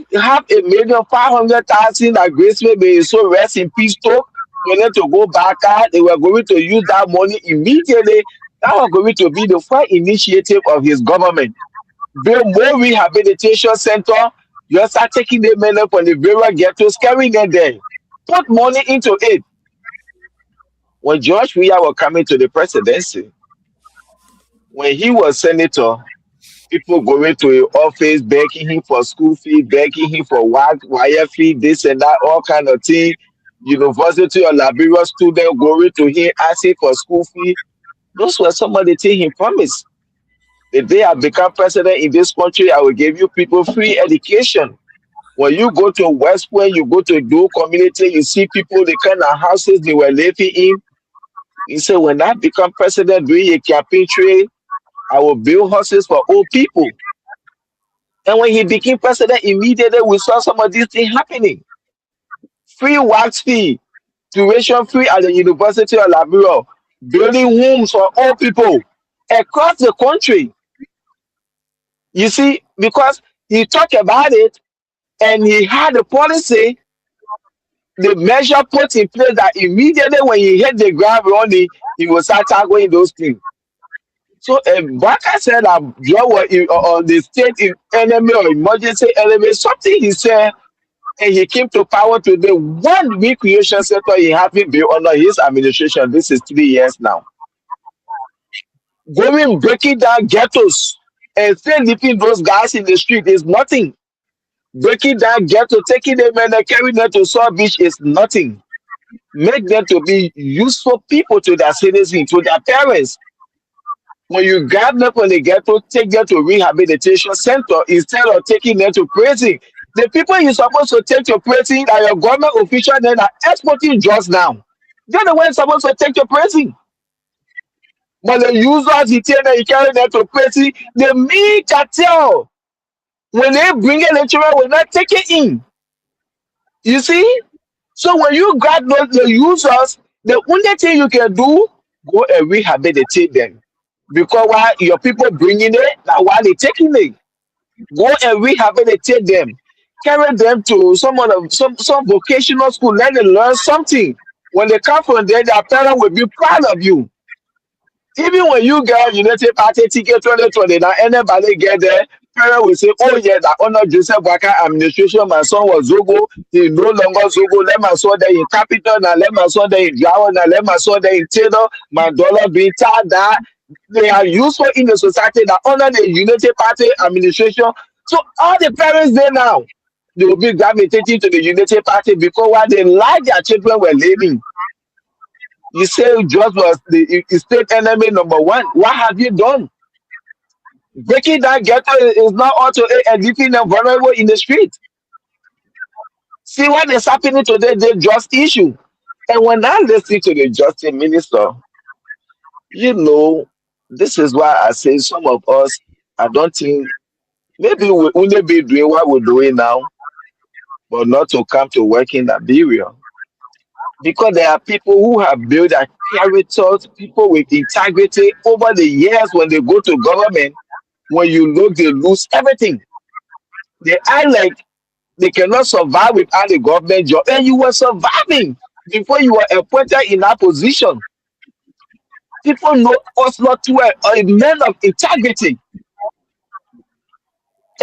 1,500,000 that Graceful may so rest in peace to wanted to go back out, they were going to use that money immediately. That was going to be the first initiative of his government. Build more rehabilitation center. You start taking the money from the various ghettos, carrying them there. Put money into it. When George Weah was coming to the presidency, when he was senator, people going to his office, begging him for school fee, begging him for wire fee, this and that, all kind of thing. University of Liberia student going to him asking for school fee. Those were some of the things he promised. The day I become president in this country, I will give you people free education. When you go to West Point, you go to Do community, you see people, the kind of houses they were living in. He said, when I become president during a campaign trail, I will build houses for old people. And when he became president, immediately we saw some of these things happening. Free wax fee, tuition free at the University of Liberia, building homes for old people across the country. You see, because he talked about it and he had a policy, the measure put in place that immediately when he hit the ground running, he will start tackling those things. So, like I said, on the state enemy or emergency enemy, something he said, and he came to power today. One recreation center he having been under his administration. This is 3 years now. Breaking down ghettos and still leaving those guys in the street is nothing. Breaking down ghetto, taking them and carrying them to South Beach is nothing. Make them to be useful people to their citizens, to their parents. When you grab them from the ghetto, take them to rehabilitation center instead of taking them to prison. The people you're supposed to take to prison are your government officials that are exporting drugs now. They're the ones supposed to take to prison. But the users, you carry them to prison, the meat cartel, when they bring a lecturer, will not take it in. You see? So when you grab the users, the only thing you can do, go and rehabilitate them. Because while your people bringing it, now while they taking it, go and rehabilitate them. Carry them to some vocational school, let them learn something. When they come from there, their parents will be proud of you. Even when you get United Party ticket 2020, now anybody get there, parent will say, oh yeah, that under Joseph Waka administration, my son was Zogo, he no longer Zogo, let my son there in Capital, now let my son there in Drawa, now let my son there in Taylor, my dollar being tied that they are useful in the society that under the Unity Party administration. So all the parents there now, they will be gravitating to the Unity Party because while they like their children were living, you say George was the state enemy number one. What have you done? Breaking that ghetto is not also and leaving them vulnerable in the street. See what is happening today, the just issue. And when I listen to the justice minister, you know, this is why I say some of us, I don't think maybe we only be doing what we're doing now, but not to come to work in Liberia. Because there are people who have built their characters, people with integrity over the years when they go to government. When you look, they lose everything. They act like they cannot survive without a government job. And you were surviving before you were appointed in that position. People know us not well. A man of integrity,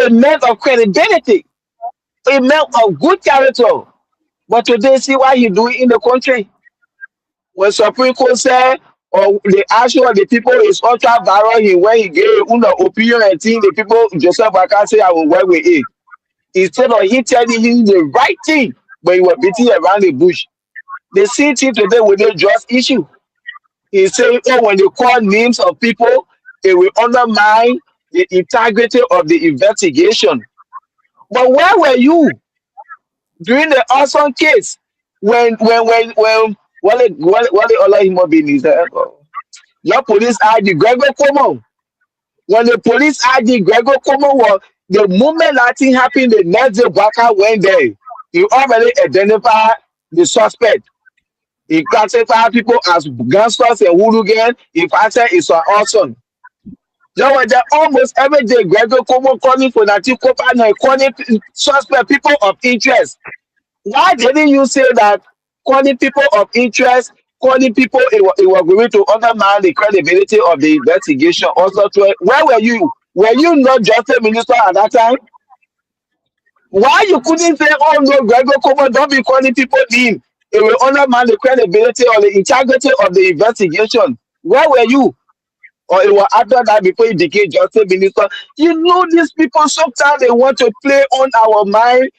a man of credibility, a man of good character. But today, see what he doing in the country. When Supreme Court said, or the action of the people is ultra viral, he when he gave una opinion and thing, the people Joseph Waka say I will work with it. Instead of he telling him the right thing, but he was beating around the bush. The same thing today with the just issue. He saying, oh, when they call names of people, it will undermine the integrity of the investigation. But where were you during the Austin case when what the other human being is there? Your police ID Gregor Como. When the police ID Gregor Como was the moment that thing happened, the next day Waka went there. He already identified the suspect. He classified people as gangsters and hooligan. If I say it's an awesome. There was there almost every day Gregor Como calling for Native Copa and calling suspect people of interest. Why didn't you say that calling people of interest, calling people it was going to undermine the credibility of the investigation? Also, where were you? Were you not justice minister at that time? Why you couldn't say, oh no, Gregor Como, don't be calling people in. It will undermine the credibility or the integrity of the investigation. Where were you? Or it was after that before you became justice minister. You know these people sometimes they want to play on our mind.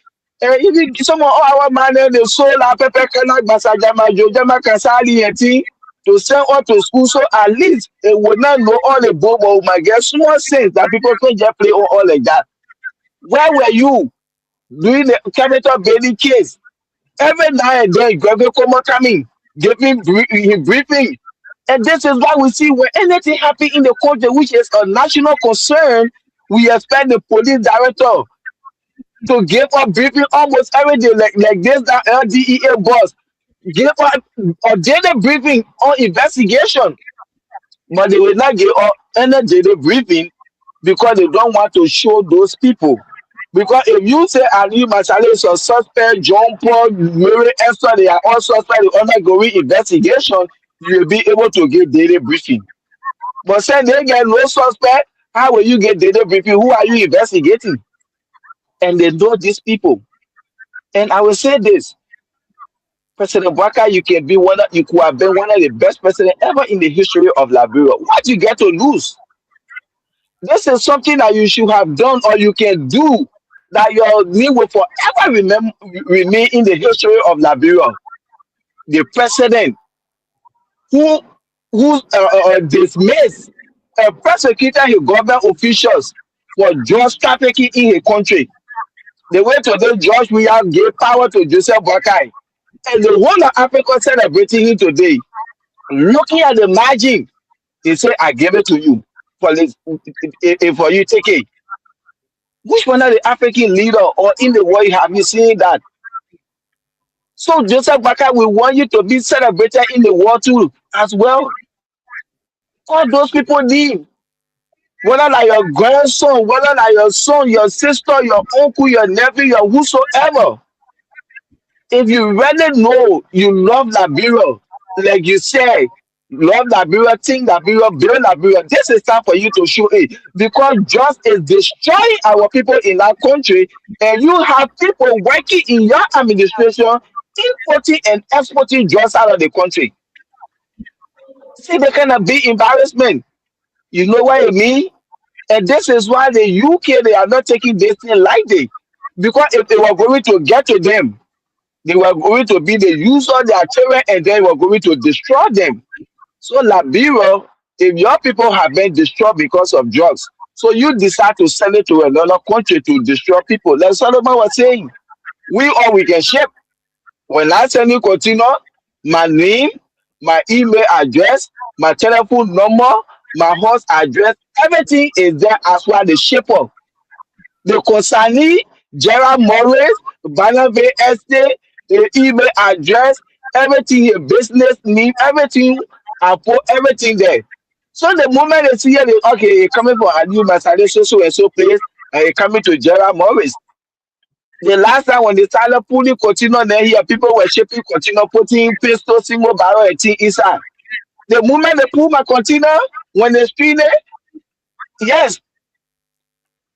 Even some of our man they sold our pepper cannot basajama jojama kasali yeti to send up to school. So at least they would not know all the bobo my guess small things that people can just play on all like that. Where were you doing the capital Bailey case? Every now and then Gregor Como coming, giving briefing. And this is why we see when anything happen in the country, which is a national concern, we expect the police director to give a briefing almost every day, like this that LDEA boss give a daily briefing on investigation, but they will not give any daily briefing because they don't want to show those people. Because if you say Ali Masale is a suspect, John Paul, Mary Esther, they are all suspect in undergoing investigation, you will be able to get daily briefing. But say they get no suspect, how will you get daily briefing? Who are you investigating? And they know these people. And I will say this, President Baka, you could have been one of the best presidents ever in the history of Liberia. What you get to lose? This is something that you should have done or you can do that your name will forever remain in the history of Liberia. The president who dismissed and prosecuted his government officials for drug trafficking in his country. The way today George Williams gave power to Joseph Boakai. And the whole of Africa celebrating him today. Looking at the margin, they say, I gave it to you. For you take it. Which one of the African leader or in the world have you seen that? So Joseph Boakai, we want you to be celebrated in the world too as well. All those people need. Whether like your grandson, whether like your son, your sister, your uncle, your nephew, your whosoever. If you really know you love Liberia, like you said, love Liberia, think Liberia, build Liberia. This is time for you to show it because just is destroying our people in that country, and you have people working in your administration importing and exporting drugs out of the country. See, they cannot be embarrassment. You know what I mean? And this is why the UK they are not taking this thing lightly. Because if they were going to get to them, they were going to be the use of their children and they were going to destroy them. So Liberia, if your people have been destroyed because of drugs, so you decide to send it to another country to destroy people. Like Solomon was saying, we all we can ship. When I send you container, my name, my email address, my telephone number, my house address, everything is there as well the shipper. The consignee, Gerald Morris, Barnabas Estate, the email address, everything, your business name, everything, I put everything there. So the moment they see it, okay, you're coming from a new Masade, so and so place, and you're coming to Gerald Morris. The last time when they started pulling container there here, people were shipping container, putting pistol, single barrel, and thing inside. The moment they pull my container, when they screen it, yes,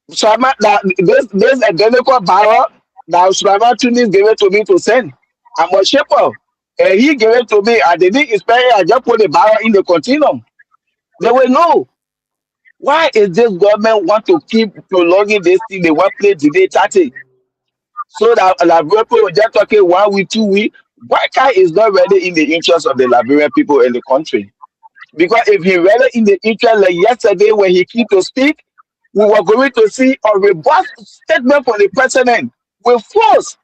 Sulaiman, now this identical barrel, now Sulaiman Tunis gave it to me to send. I'm a shipper. And he gave it to me. I didn't inspect it, I just put the barrel in the container. They will know. Why is this government want to keep prolonging this thing? They want to play delay 30. So that Liberian people just talking 1 week, 2 week. Why can't is not really in the interest of the Liberian people in the country? Because if he really in the interest, like yesterday when he came to speak, we were going to see a robust statement from the president with force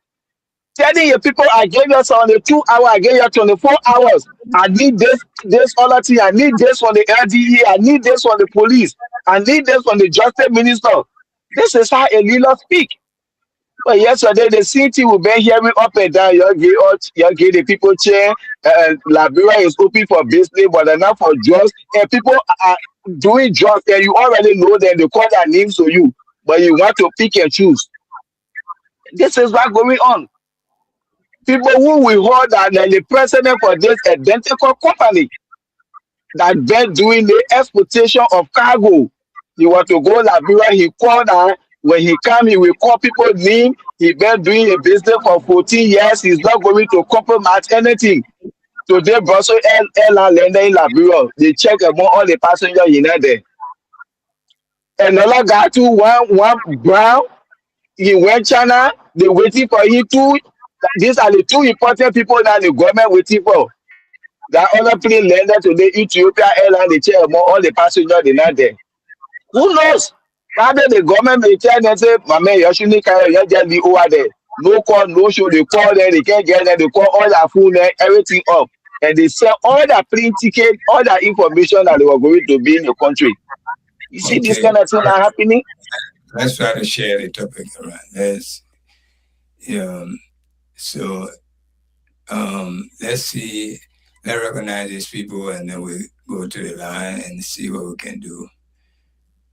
telling your people, I gave you only 2 hours, I gave you 24 hours. I need this other thing, I need this from the LDE, I need this from the police, I need this from the justice minister. This is how a leader speak. But yesterday, the city will be hearing up and down. You get the people chair. Liberia is open for business, but not for drugs. And people are doing drugs, and you already know them. They call their names to you, but you want to pick and choose. This is what going on. People who will hold that the president for this identical company that been doing the exportation of cargo. He want to go Liberia, he called her. When he come, he will call people name. He been doing a business for 14 years. He's not going to compromise anything. Today, Brussels Airline landed in Liberia. They check among all the passengers in there. Another guy too, one brown, he went China. They waiting for him too. These are the two important people that the government waiting for. That other plane landed today, Ethiopia Airline, they check among all the passengers in there. Who knows? Rather the government may tell them say, my man, you shouldn't carry your just be over there. No call, no show, they call them, they can't get them, they call all their phone and everything up. And they sell all their plane ticket, all that information that they were going to be in the country. You see this Okay, kind of thing are happening? let's try to share the topic around. So let's see, let's recognize these people and then we go to the line and see what we can do.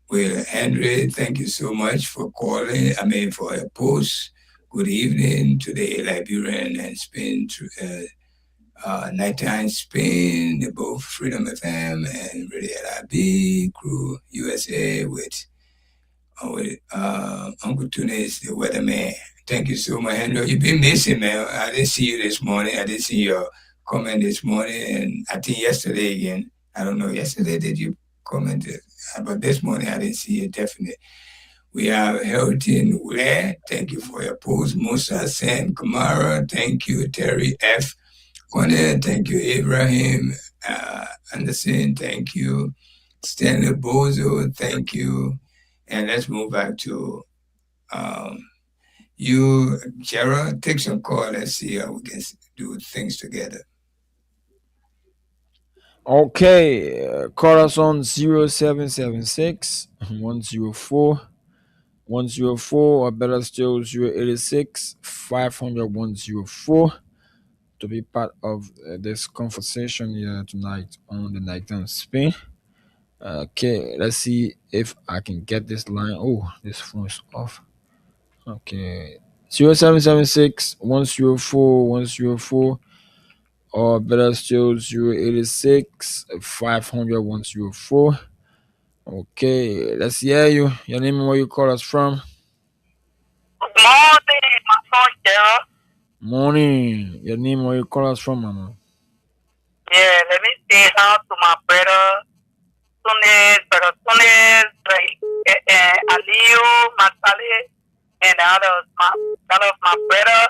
Well, Andre, thank you so much for calling. For a post. Good evening to the Liberian and Spain, nighttime Spain, the both Freedom FM and Radio LIB crew USA with Uncle Tunis, the weatherman. Thank you so much, Henry. You've been missing, man. I didn't see you this morning. I didn't see your comment this morning, and I think yesterday again. I don't know. Yesterday, did you comment? But this morning, I didn't see it, definitely. We have Hilton Ware. Thank you for your post. Musa Sen Kamara. Thank you. Terry F. Kone. Thank you. Ibrahim Anderson. Thank you. Stanley Bozo. Thank you. And let's move back to you, Gerald. Take some call. Let's see how we can do things together. Okay, call us on 0776 104 104 or better still 086 500 104 to be part of this conversation here tonight on the Nighttime Spin. Okay, let's see if I can get this line. Oh, this phone is off. Okay, 0776 104 104 or better still 086 500 104. Okay, let's hear you. Your name and where you call us from. Morning, my son Gerald. Morning. Your name and where you call us from, Mama. Yeah, let me say how to my brother Tunis, Aliyu, Masale, and the others, my brother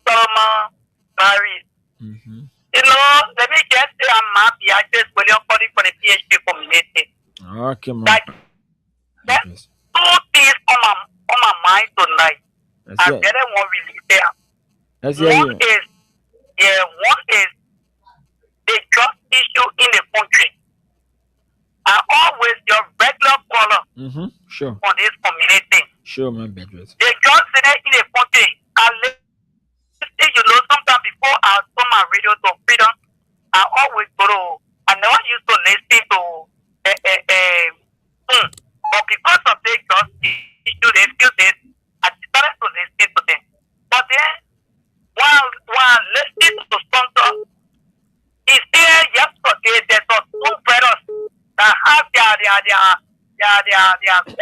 Solomon Paris. Mm-hmm. Let me just say I'm happy. I just really calling for the PhD community. Okay, Mama. Like, there's Yes. two things on my mind tonight. Let's I hear, really want to release them. let's hear you. One is the drug issue in the country. I always your regular caller Mm-hmm. Sure. on this community. Sure, my bedrest. The drug in the country. I listen, sometimes before I turn my radio to freedom, I always go to, I never used to listen to, but because of the drug issue, they still did, I decided to listen to them. But then, while listening to sponsor, it's there yesterday, there's two brothers that have their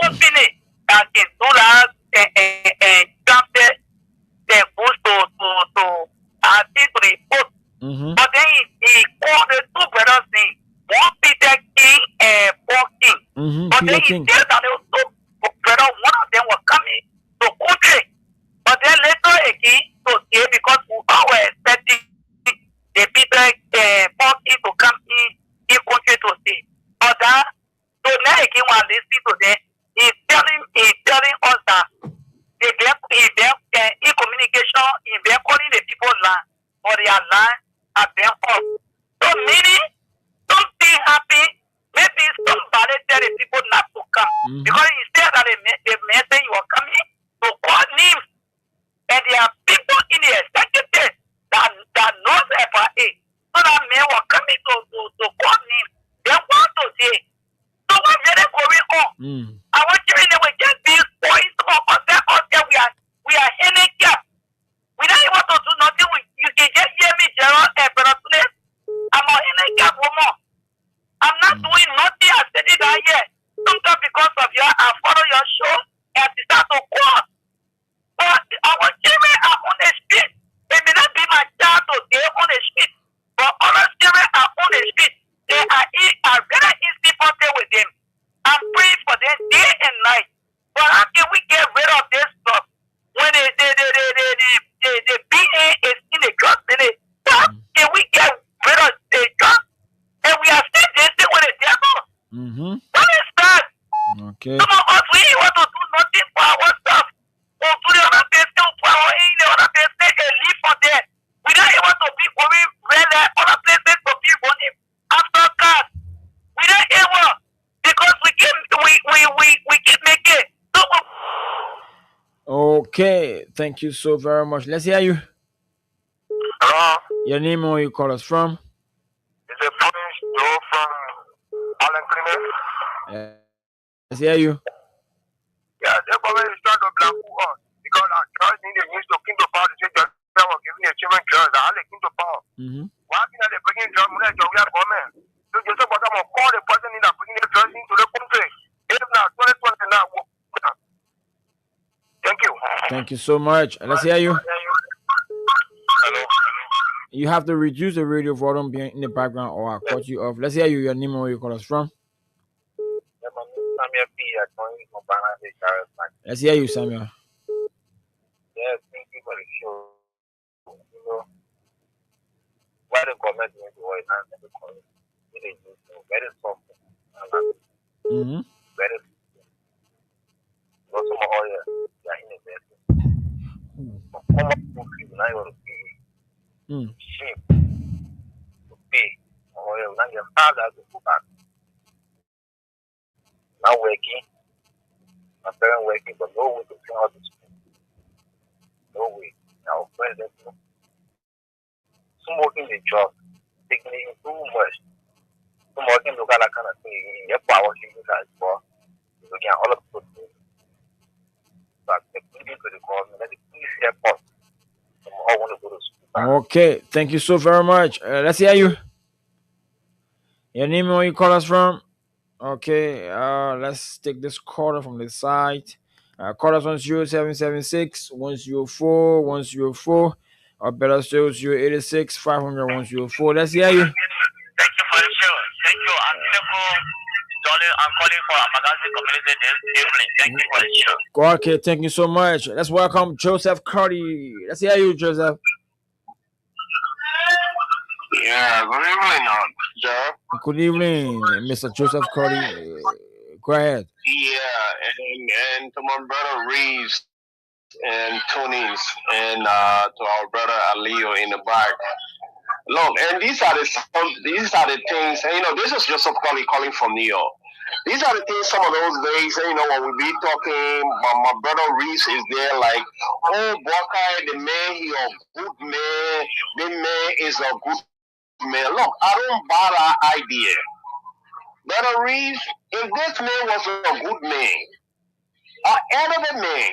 company that can do that jump the boost to I think to the post. Mm-hmm. But then he called the two brothers name, one Peter King and Paul King. Mm-hmm. But then Peter he King. said that those two brothers, one of them was coming to country. But then later again, today, because we were expecting the Peter Paul King to come in country to see. But that, so now again, while listening to them, he's telling us that in communication, they're calling the people land, or their land have been up. So meaning, something happen, maybe somebody tell the people not to come. Mm-hmm. Because he said that the message you are coming to call names. And there are people in the executive that knows FIA. So that men were coming to call names. They want to say, so what's really going on? Mm. I want you to know just these points on that we are handicapped. We don't even to do nothing. You can just hear me, Gerald, but I'm a handicapped woman. I'm not doing nothing. I said it out here. Sometimes because of you, I follow your show and I start to call. But our children are on the street. They may not be my child today on the street, but other children are on the street. They are very insupported with them. I'm praying for them day and night. But how can we get rid of this stuff when the BA is in the custody? How can we get rid of the drugs? And we are still dancing with the devil. Mm-hmm. What is that? Okay. Some of us, we want to do nothing for our stuff. Or to the other person, for our the other person, and live for them. We don't even to be going where other places to be running after cars. We don't even, because we keep making. So, Okay. Thank you so very much. Let's hear you. Your name and where you call us from. it's a Prince Joe from Allen Clement. Let's hear you. Yeah, they're probably trying to black us because our church need the news to King of Power to say that they were giving the children drugs. I like King of Power. Mm-hmm. Why are they bringing drugs? We are government. So just about them call the person in that bringing the drugs into the country. If not, 2020 now. Thank you. Thank you so much. Let's hear you. Hello. You have to reduce the radio volume being in the background or I'll cut you off. Let's hear you. Your name and where you call us from. Let's hear you, Samuel. Yes, thank you for the show. Why the comment in the voice and the comment? It is very soft. Mm-hmm. Very also more oil. They are in the best. Come up to you now you be sheep to pay. Oil now you have that to put back. Now working. My parents working, but no way to bring out the school. No way. Now, president, smoking the job, taking it too much. Smoking look at that kind of thing. Your power, you guys, for looking at all of the things. But the police to the government, let the police help us. Some all want to go to school. Okay, thank you so very much. Let's hear you. Your name and where you call us from. Okay, let's take this caller from the site. Call us on 0776 104 104. Or better still, 086 500 104. Let's hear you. Thank you for the show. Thank you. I'm calling for a magazine community this evening. Thank you for the show. Okay, thank you so much. Let's welcome Joseph Cardi. Let's hear you, Joseph. Yeah, good evening, Joe. Good evening, Mr. Joseph Cardi. Go ahead. Yeah, and to my brother Reeves and Tunis and to our brother Alio in the back. Look, and these are the things. And, this is Joseph Cardi calling from New York. These are the things. Some of those days, when we be talking, my brother Reeves is there, like, oh, Buckeye, the man, he a good man. The man is a good man. Look, I don't buy that idea. Brother Reeves, if this man was a good man, an elderly man,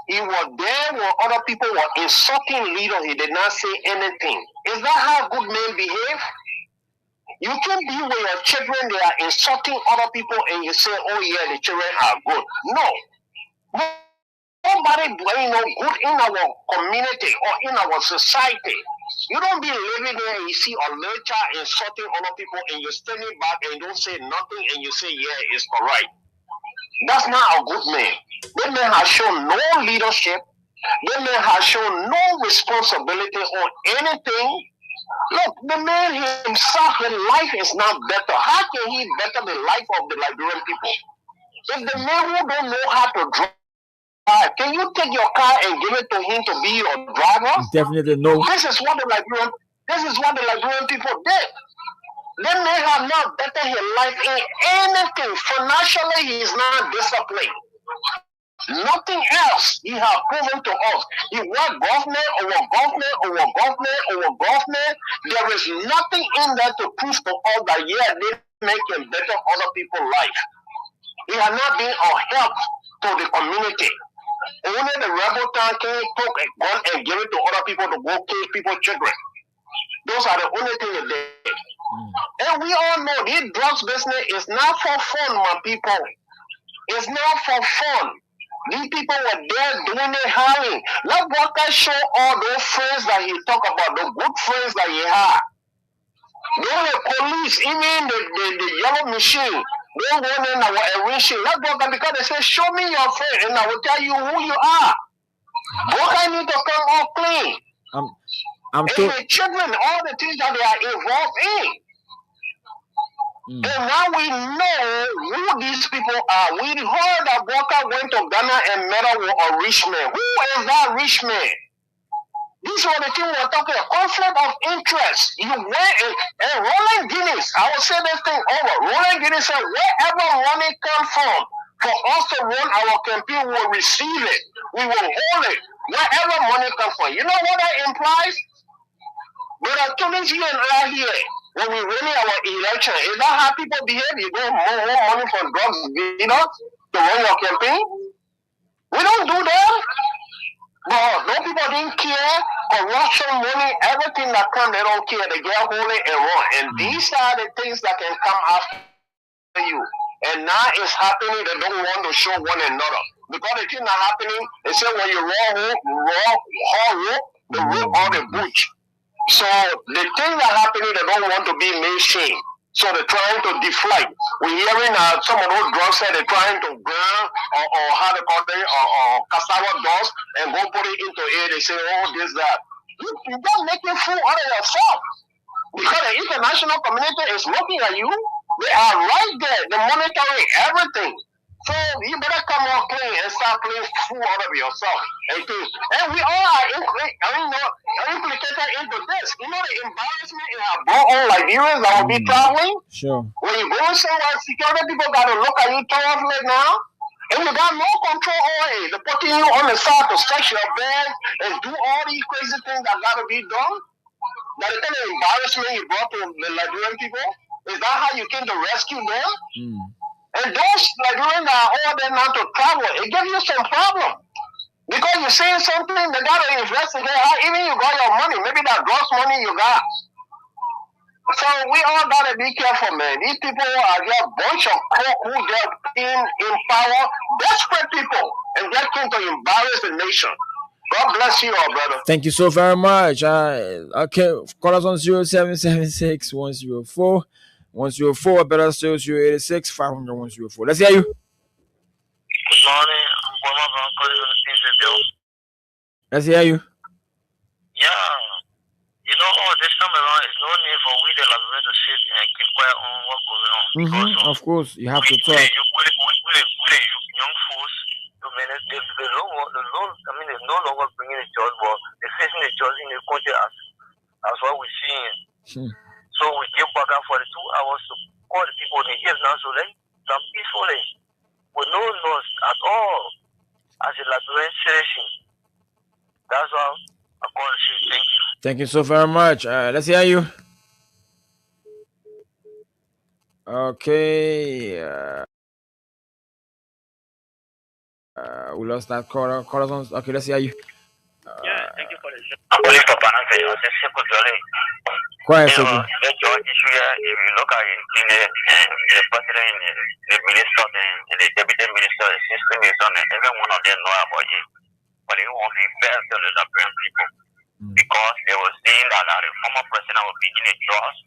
he was there when other people were insulting leaders. He did not say anything. Is that how good men behave? You can be with your children, they are insulting other people, and you say, oh yeah, the children are good. No. Nobody good in our community or in our society. You don't be living there and you see a little child insulting other people and you're standing back and you don't say nothing and you say, yeah, it's correct. That's not a good man. That man has shown no leadership. That man has shown no responsibility on anything. Look, the man himself, his life is not better. How can he better the life of the Liberian people? If the man who don't know how to drive, can you take your car and give it to him to be your driver? Definitely no. This is what the Liberian people did. They may have not better his life in anything. Financially, he is not disciplined. Nothing else he has proven to us. He worked government over government over government over government. There is nothing in there to prove to us that, yeah, they make him better other people's life. He has not been a help to the community. Only the rebel town can took a gun and give it to other people to go kill people's children. Those are the only things they did. And we all know this drugs business is not for fun, my people. It's not for fun. These people were there doing their hiring. Let Walker show all those friends that he talk about, the good friends that he had. The police, even the yellow machine, they went in our enriching. Let Walker, because they say, show me your friend, and I will tell you who you are. Walker need to come all clean. And the children, all the things that they are involved in. And now we know who these people are. We heard that Walker went to Ghana and met up with a rich man. Who is that rich man? These are the things we're talking about. Conflict of interest. You went and Roland Guinness, I will say this thing over. Roland Guinness said, wherever money comes from, for us to run our campaign, we will receive it. We will hold it. Wherever money comes from. You know what that implies? But Tunisia and I here, when we running our election, is that how people behave? You go more money for drugs, to run your campaign? We don't do that. But no people didn't care. Corruption, money, everything that comes, they don't care. They get holy and run. And these are the things that can come after you. And now it's happening. They don't want to show one another. Because the thing that's happening, they say when you raw rope, the rope or the butch. So the thing that's happening, they don't want to be mainstream. So they're trying to deflect. We're hearing some of those drugs that they're trying to burn or how they call it, or cassava dust and go put it into air. They say, oh, this, that. You're just making fool out of yourself. Because the international community is looking at you. They are right there. They're monitoring everything. So you better come on clean and start playing fool out of yourself. And we all are implicated into this. You know the embarrassment in our own Liberians that will be traveling? Sure. When you go somewhere, security people got to look at you thoroughly now. And you got no control over it. They're putting you on the side to search your bag and do all these crazy things that got to be done. That the kind of embarrassment you brought to the Liberian people? Is that how you came to rescue them? And those Liberians that are all there now to travel, it gives you some problem. Because you're saying something, they gotta investigate how even you got your money. Maybe that drugs money you got. So we all gotta be careful, man. These people are just a bunch of coke who just in power, desperate people, and just came to embarrass the nation. God bless you all, brother. Thank you so very much. Okay, call us on 0776 104 104. Better still 086 500 104. Let's hear you. Good morning. I'm Bola from calling on the Bill. Let's hear you. Yeah. You know, this time around, there's no need for we the Lazarus to sit and keep quiet on what's going on. Because Of course, you have to we talk. the young folks, they're no longer bringing the church, but they're facing the church in the country as what we're seeing. So we give back for the 2 hours to call the people in the ears now, so they come peacefully, with no loss at all, as a Liberian citizen. That's all I'm going to say. Thank you. Thank you so very much. Let's hear you. Okay. We lost that caller. Okay, let's hear you. Yeah, thank you for the show. I'm calling for Banana. It's simple, Jolly. Quiet, You know, Sophie. the George issue here, if you look at it, the president, the minister, and the deputy minister, the system is on it. Every one of them know about it. But it won't be fair to the Liberian people. Because they were saying that the former president was beginning trust.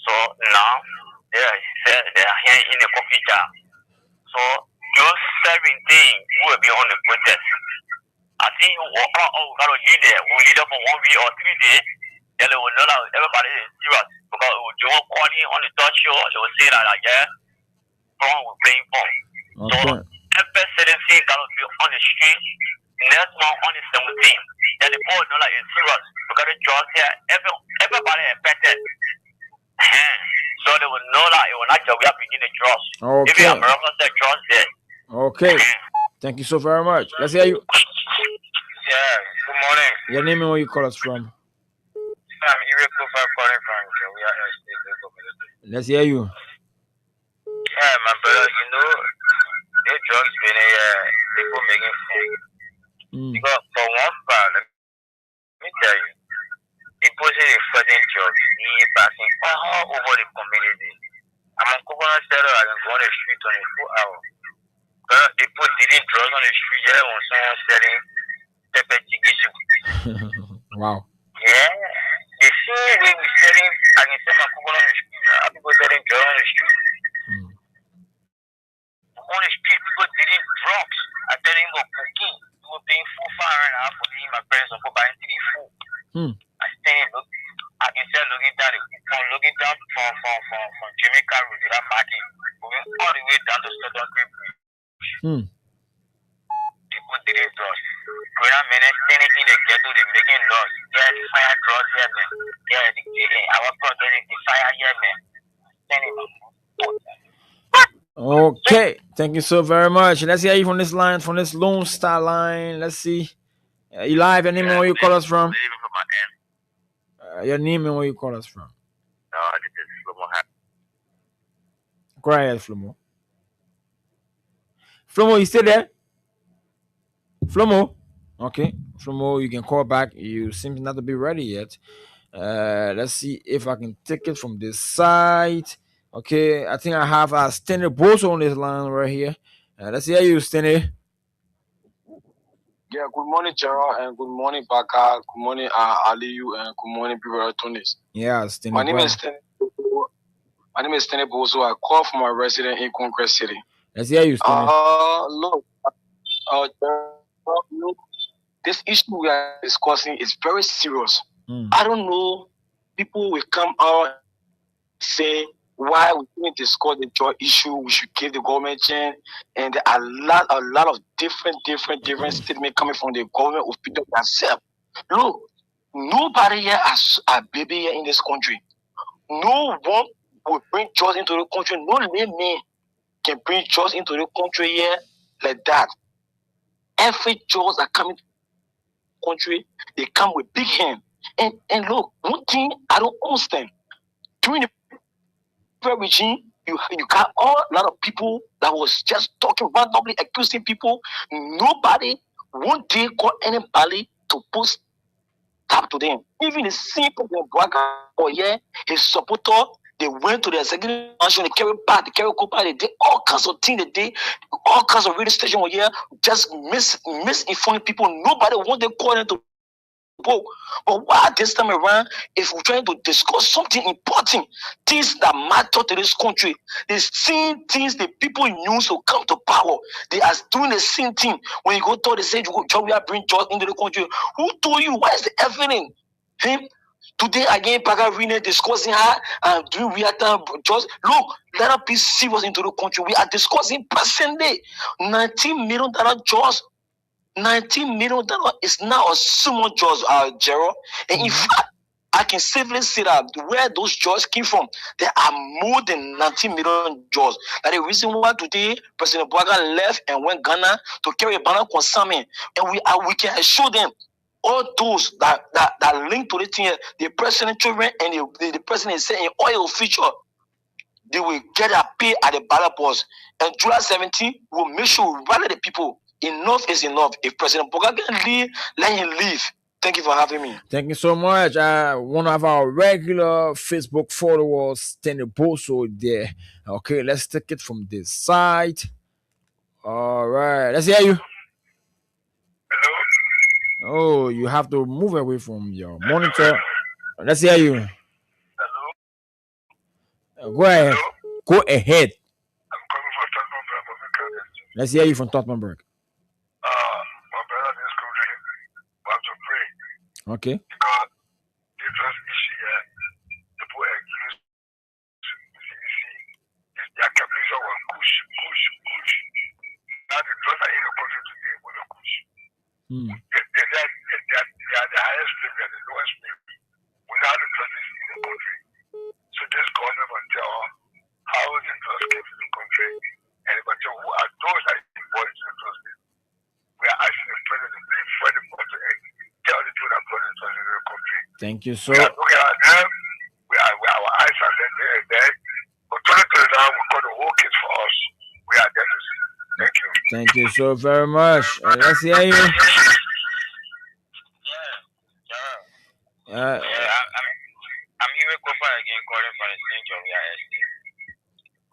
So now they are here in the coffee jar. So those 17 will be on the protest. I think we got to lead there. We'll lead up for 1 week or 3 days. Then they will know that everybody is serious. Because they will call in on the talk show. They will say that, yeah, we're playing for. So every citizen got to be on the street. Next month on the 17th. Then the board know that it's serious. Because the jobs here, everybody affected. So they will know that it will not just be beginning the drugs. Okay. Even America said drugs there. Okay. Thank you so very much. Let's hear you. Yeah, good morning. Your name and where you call us from. I'm Ireko calling from Jawia State. Let's hear you. Yeah, my brother, you know, the drugs been people making fun. Because for one part, let me tell you, people say they're fighting drugs, they're passing all over the community. I'm on Coconut Center, I can go on the street 24 hours. But people dealing drugs on the street, yeah, when someone selling pepper chicken. Wow. Yeah. The same way we selling, I can sell my coconut on the street. People selling drugs on the street. On the street, people dealing drugs. I tell them about cooking. People paying $4.5 for leaving my parents for buying food. I stand look. I can sell looking down from Jamaica Road to that market, going all the way down to Southern Creek Bridge. People dealing drugs. When I'm standing in the ghetto, they're making noise. Yeah, the fire drugs here, man. Yeah, our brother, the fire here, man. Okay, thank you so very much. Let's hear you from this line, from this Lone Star line. Let's see. You live, your name and where you call us from? Your name and where you call us from? This is Flomo. Go ahead, Flomo. Flomo, you still there? Flomo? Okay. Flomo, you can call back. You seem not to be ready yet. Let's see if I can take it from this side. Okay, I think I have Stenny Boso on this line right here. Let's hear you, Stenny. Yeah, good morning, Gerald, and good morning, Baka. Good morning, Aliyu, and good morning, Brother Tunis. Yeah, Stenny. My name is Stenny Boso. I call from a resident in Congress City. Let's hear you, Stenny. Look, this issue we are discussing is very serious. I don't know. People will come out and say why we didn't discuss the joy issue. We should give the government chance, and there are a lot of different statements coming from the government of people themselves. Look, nobody here has a baby here in this country. No one will bring jobs into the country. No layman can bring jobs into the country here like that. Every jobs that come into the country, they come with big hand. And look, one thing I don't understand. During the regime, you got a lot of people that was just talking randomly, accusing people. Nobody Won't they call anybody to post tap to them? Even the simple Braga or his supporter, they went to the executive mansion, they carry back, they carry copper, they did all kinds of things, they did all kinds of radio stations here, just misinforming people. Nobody wanted to call them to vote. But why this time around, if we're trying to discuss something important, things that matter to this country, the same things the people use to come to power, they are doing the same thing. When you go to the stage, we are bringing jobs into the country. Who told you? Why is the evidence? Him? Today again, Pagarine discussing her and doing we are just look, let us be serious into the country. We are discussing present day $19 million jobs. $19 million is now a small jobs, Gerald. And in fact, I can safely say that where those jobs came from, there are more than 19 million jobs. That the reason why today President Bouaga left and went Ghana to carry a banner concerning, and we can assure them all those that link to the thing, the president children and the president is saying oil future, they will get a pay at the ballot box. And July 17, we'll make sure we rally the people. Enough is enough. If President Bouaga can leave, let him leave. Thank you for having me. Thank you so much. One of our regular Facebook followers, Stanley Boso, there. Okay, let's take it from this side. All right, let's hear you. Hello. Oh, you have to move away from your monitor. Let's hear you. Hello. Go ahead. Hello. Go ahead. I'm coming from Tottenham. Let's hear you from Tottenham. My brother in this country, we have to pray. Okay. Because the first issue here, the poor accused, their capitalism was push. Now the drugs are in the country today with a push. They are the highest slave, they are the lowest slave. We know how the drugs is in the country. So this government will tell how the drugs came to the country, and it will tell who are those that involved in the drugs. We are asking the president before the country tell the people that brought the drugs into the country. Thank you so We are looking at them, our eyes are there. But 2020 now, we got the whole case for us. We are there to see. Thank you. Thank you so very much. Let's hear you. I'm here again calling from the St. John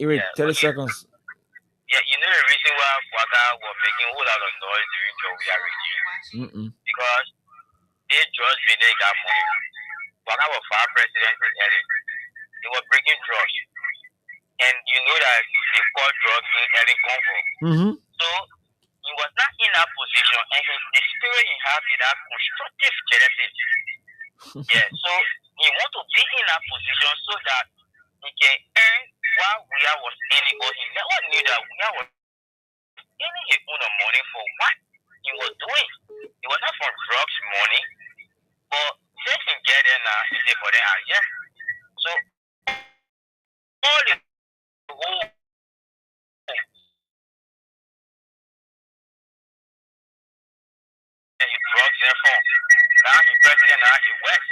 Eric, 30 seconds. Yeah, you know the reason why Bouaga was making a whole lot of noise during Jovia regime? Because they just really got money. Bouaga was our president in Ellen. They were breaking drugs. And you know that they call drugs in Ellen Congo. So he was not in that position, and the spirit he had is that constructive jealousy. Yeah, so he want to be in that position so that he can earn while we was earning, but he never knew that we was earning his own money for what he was doing. It was not for drugs money, but since he get there now, he said, but then, yeah. So all the whole drugs and phone. Now he's president, now he's West.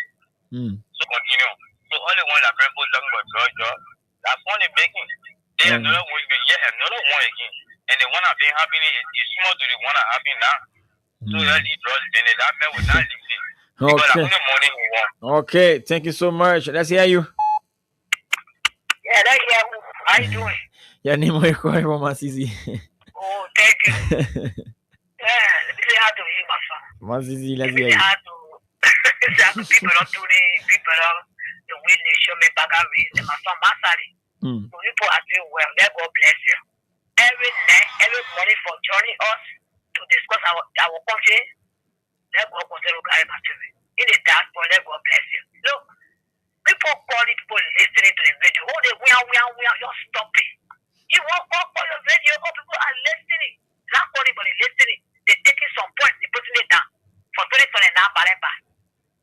So continue. So all the one that people talking about drugs, that's one they're making. They another one, another one again. And the one that been happening is small to the one that happening now. So that the drugs business, that man will not leave it. Because that's the money he want. Okay, thank you so much. Let's hear you. Yeah, let's hear you. How you doing? Yeah, name my call from Masisi. Oh, thank you. Yeah, let me say how to you, my son. Masisi, let's hear you. People don't do the way they show me back and read my son Masari. So people are doing well. Let God bless you. Every night, every morning for joining us to discuss our country. Let God continue to carry my children. In the diaspora, let God bless you. Look, people calling, people listening to the radio. Oh, they just stop it. You won't call your radio, all people are listening. Not calling, but they're listening. They're taking some points, they're putting it down. For 2020 now,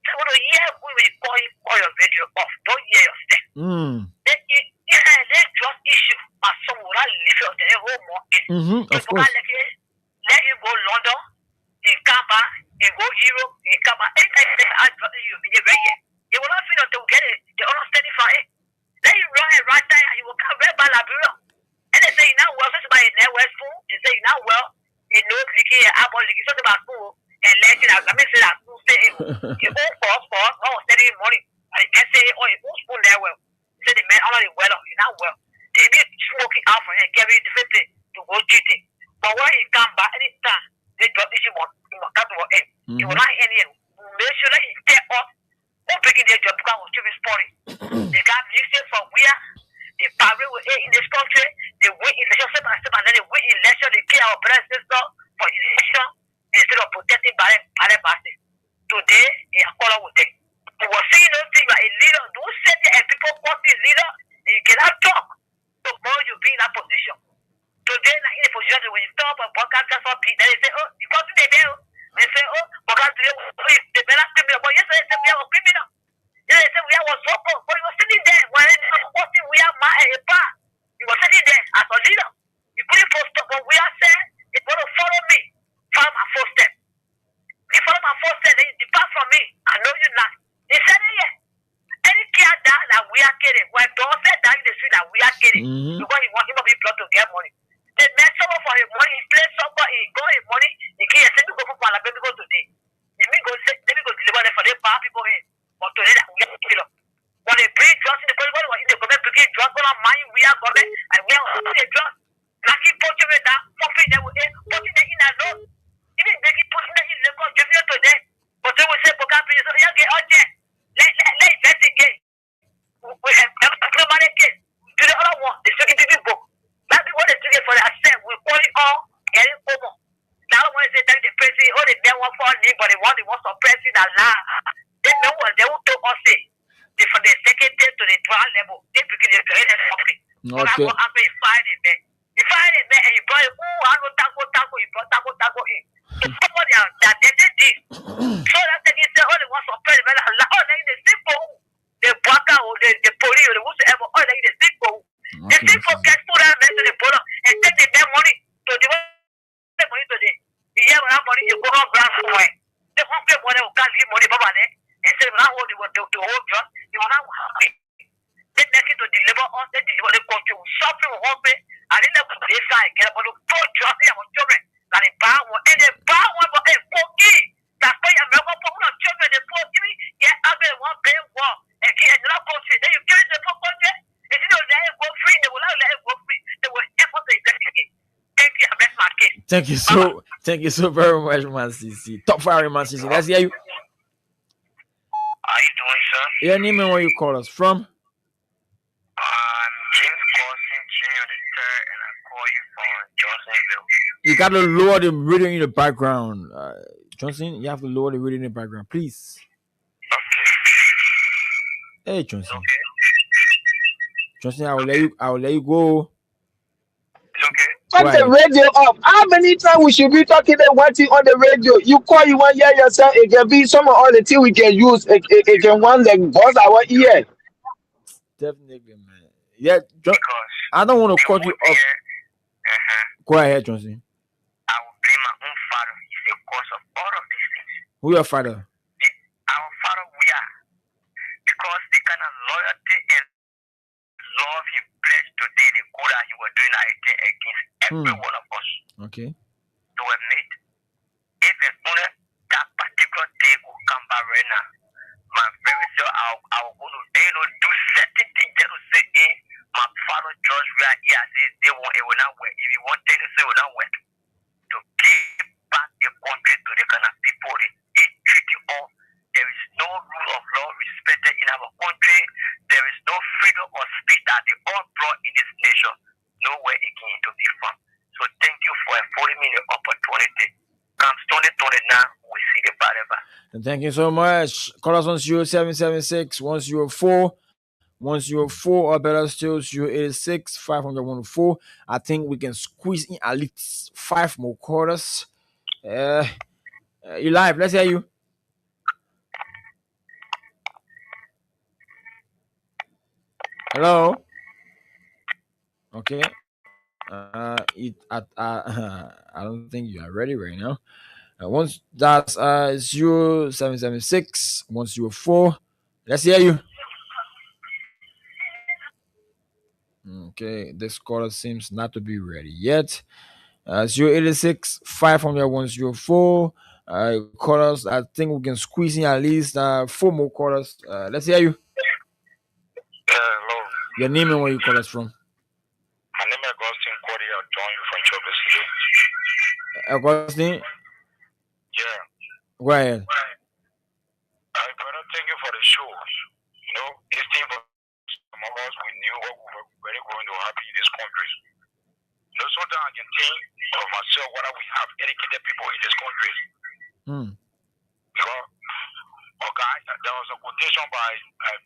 so when you hear we will call your radio off, don't hear yourself. They just issue my son will not leave you the whole morning. Of course. Let you go London, in Kaba, you go Europe, in Kaba. Anytime they ask you, you will not feel until you get it. They understanding from it. Then you run it right there and you will come right by Liberia. And they say, you know, well, first of all, in West Food, they say, you know, well, you know, leaking, apple leaking, something about food, You own for no steady money. And they say, oh, you own school there well. Say the man already well, you not well. They be smoking out for him, carry different thing to go cheating. But when he come back anytime, they drop this one, you must come to him. You will not any make sure that he stay up. Don't break their job because of children's party. They got music from where they parade with in this country, they win election step by step, and then they win election, they kill our brother sister for election instead of protecting by the masses. Today, they are calling with them. You will see nothing like a leader. Don't set it and people call me leader, and you cannot talk. Tomorrow you be in that position. Today, like in a position when you stop and podcast just for people, then they say, oh, you come to the bell. They say, oh, because they better criminal. But yesterday they said we are a criminal. They said we are a so-called. But you were sitting there when we are mad at a bar. You were sitting there as a leader. You couldn't post up. But we are saying, it's going to follow me. Follow my footstep. You follow my footstep, then you depart from me. I know you not. He said, yeah. Any kid that we are kidding. When Don said that in the street that we are kidding. Because he want him to be blood to get money. They met someone for his money, he played somebody, he got his money, he can't say, let me go for Pala, let me go today. Let me go deliver them for the power people in. But today, that we are killing. When they bring drugs in the government, in the government, bringing drugs on our mind, we are government, and we are the drugs. Like he punching it down, pumping them in, putting them in a load. Even making pushing them in the country today. But they will say, Bokan, please, you get out there. Let investigate. We have nobody case. Do the other one, the security people. That be what they took it for themselves. We call it all getting over. Now when they say that the president, oh, they don't want for me, but they want to suppress it and lie. They know what they will tell us. They for the secretary to the trial level, they begin to create a company. But I go after he find it there. He find it there and he brought it, oh, I know taco, he brought taco in. So somebody that they did this. So that they say, oh, they want to suppress it, oh, they in the simple. The Baka or the police or the whosoever, oh, they in the simple. They still forget to that mess in the border and take the money to the money today. The year when money you go on ground somewhere. They won't pay money, can't give money, Baba, and say, now what they want to hold drugs, you will not happy. They make it to deliver us, they deliver the country, suffering with one pay, and then they put the side, get up on the poor drugs, they have children, and they buy one, and they buy one, but they forget. That's why you're not going to children, they forget, yeah, I mean, one pay one, and get another country, then you give it to the poor country. If you don't let it go free, they will not let it go free. They will effort to investigate. Thank you, I rest my case. Thank you so very much, man, CC. Top fire, man, CC. Let's hear you. How you doing, sir? Your name and where you call us from? I'm James Carson Jr. III, and I call you from Johnsonville. You got to lower the radio in the background. Johnson, you have to lower the radio in the background, please. Okay. Hey, Johnson. Okay. Johnson, I will let you go. It's okay. Turn the radio up. How many times we should be talking and waiting on the radio? You call, you want to hear yourself. It can be some of all the things we can use. It can one like boss our ear. Definitely, man. Yeah, I don't want to cut you off. Go ahead, Johnson. I will blame my own father. He's the cause of all of these things. Who your father? Our father, we are. Because the kind of loyalty and love he pledged today, the good that he was doing everything against every one of us. Okay. To admit, if it's only that particular day will come back right now, my very sure I will go to do certain things just to say, hey, my father George, we are here, they want, it will not work. If you want things to say, it will not work. To give back the country to the kind of people, they treat you all. There is no rule of law respected in our country. There is no freedom of speech that they all brought in this nation. Nowhere again to be found. So thank you for affording me the opportunity. Come 2029, we see the forever. And thank you so much. Call us on 0776 104 104 or better still 086 504. I think we can squeeze in at least 5 more quarters. You live. Let's hear you. Hello. Okay. I don't think you are ready right now. Once that's 0776 104. Let's hear you. Okay, this caller seems not to be ready yet. 086 500 104. callers. I think we can squeeze in at least 4 more callers. Let's hear you. Hello. Your name and where you call us from. My name is Augustine Cordy. I'll join you from Chobe City. Augustine? Yeah. Go ahead. Brother, thank you for the show. You know, this thing for some of us, we knew what we were really going to happen in this country. You know, sometimes I can think of myself whether we have educated people in this country. Because, okay, there was a quotation by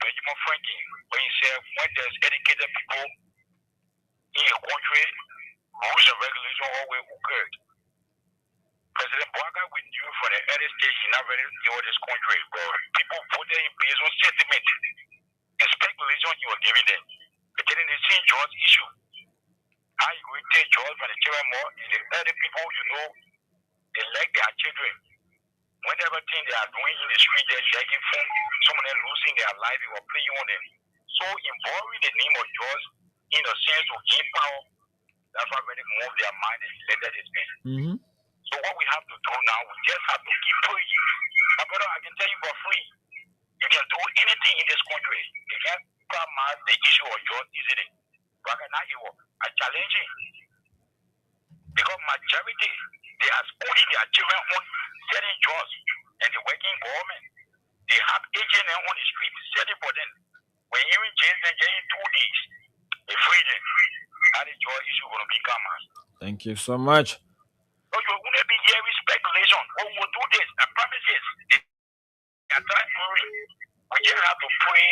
Benjamin Franklin when he said, when there's educated people in a country, rules and regulations always occurred. President Bouaga, we knew from the early stage he not ready to deal with this country, but people voted him based on sentiment and speculation he was giving them. But then they see George issue. How you going to take George from the children more? And the other people, you know, they like their children. When everything they are doing in the street, they're checking phone, some of them losing their life, you are playing on them. So involving the name of George in a sense to gain power, that's why really move their mind and elected this man. So what we have to do now, we just have to keep praying. My brother, I can tell you for free, you can do anything in this country. You can't come out the issue of George easily. But I challenge you. Because majority, they are schooling their children on selling jobs and the working government. They have agents on the street selling for them. When you in jail, they get in 2 days. They free them. That is your issue going to become. Thank you so much. So you won't be hearing speculation. We will do this. I promise you. They are trying to pray. We just have to pray.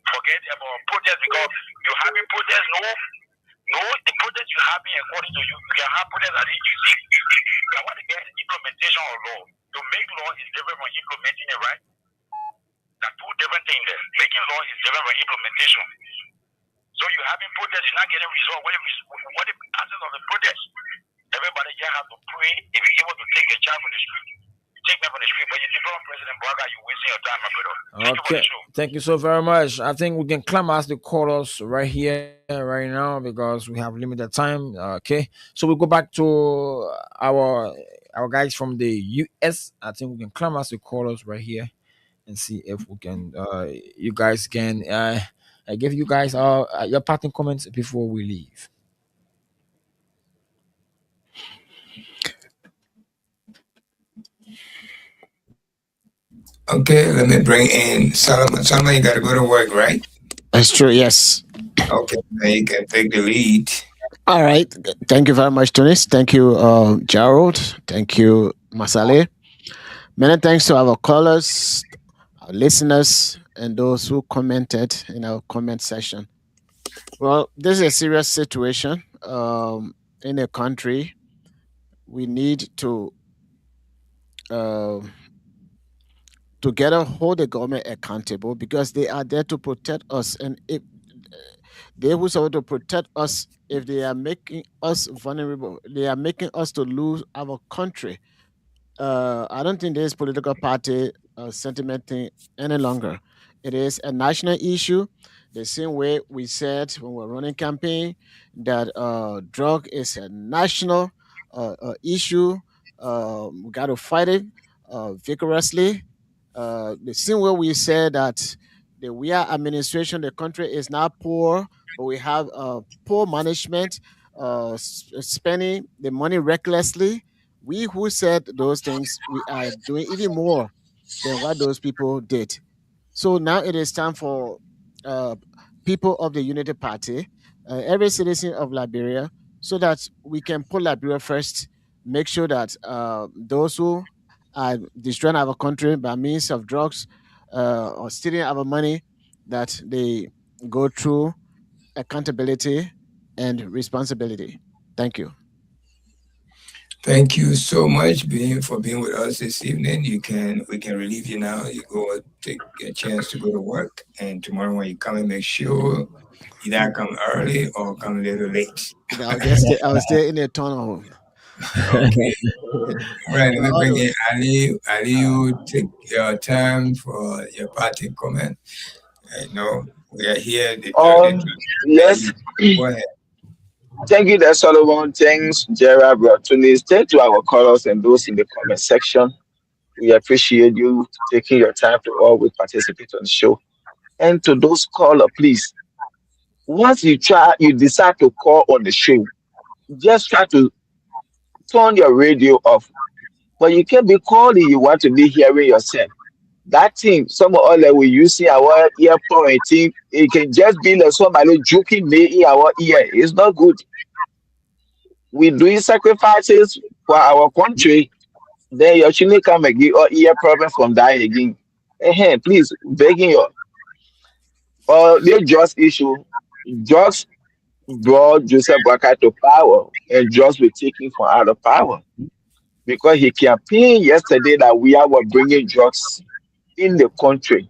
Forget about protest because you having protest. No, the protest you having according to you, you can have protest as you see. You want to get implementation of law. To make law is different from implementing it, right? There are two different things there. Making law is different from implementation. So you having protest, you're not getting result. What the essence of the protest? Everybody just have to pray. If you're able to take a child from the street, take them from the street. But you depend on President Bouaga, you're wasting your time, my brother. Okay, thank you so very much. I think we can climax the callers right here, right now, because we have limited time. Okay, so we'll go back to our guys from the US. I think we can climax the callers right here and see if we can. You guys can. I give you guys your parting comments before we leave. Okay, let me bring in Solomon. Solomon, you got to go to work, right? That's true, yes. Okay, now you can take the lead. All right. Thank you very much, Tunis. Thank you, Gerald. Thank you, Masale. Many thanks to our callers, our listeners, and those who commented in our comment section. Well, this is a serious situation in a country. We need to together hold the government accountable because they are there to protect us, and if they who supposed to protect us, if they are making us vulnerable, they are making us to lose our country. I don't think this political party sentiment thing any longer. It is a national issue. The same way we said when we were running campaign that drug is a national issue. We got to fight it vigorously. The same way we said that the we are administration, the country is not poor, but we have poor management, spending the money recklessly. We who said those things, we are doing even more than what those people did. So now it is time for uh, people of the Unity Party, every citizen of Liberia, so that we can put Liberia first, make sure that those who are destroying our country by means of drugs or stealing our money, that they go through accountability and responsibility. Thank you. Thank you so much for being with us this evening. We can relieve you now. You go take a chance to go to work, and tomorrow when you come, make sure you either come early or come a little late. I'll stay in a tunnel. Okay. Right. Let me bring in Ali. Ali, you take your time for your parting comment. I know we are here. Yes. Go ahead. Thank you, there, Solomon. Thanks, Gerard, Bratunis. Thank to our callers and those in the comment section. We appreciate you taking your time to always participate on the show. And to those caller, please, once you decide to call on the show, just try to turn your radio off. But you can be calling, you want to be hearing yourself. That thing, some of all that we use in our ear pointing, it can just be like somebody joking me in our ear. It's not good. We doing sacrifices for our country, then you shouldn't come again or ear problem from that again. Please, begging you. They just issue, just brought Joseph Boakai to power and just be taken from out of power because he campaigned yesterday that we are bringing drugs in the country.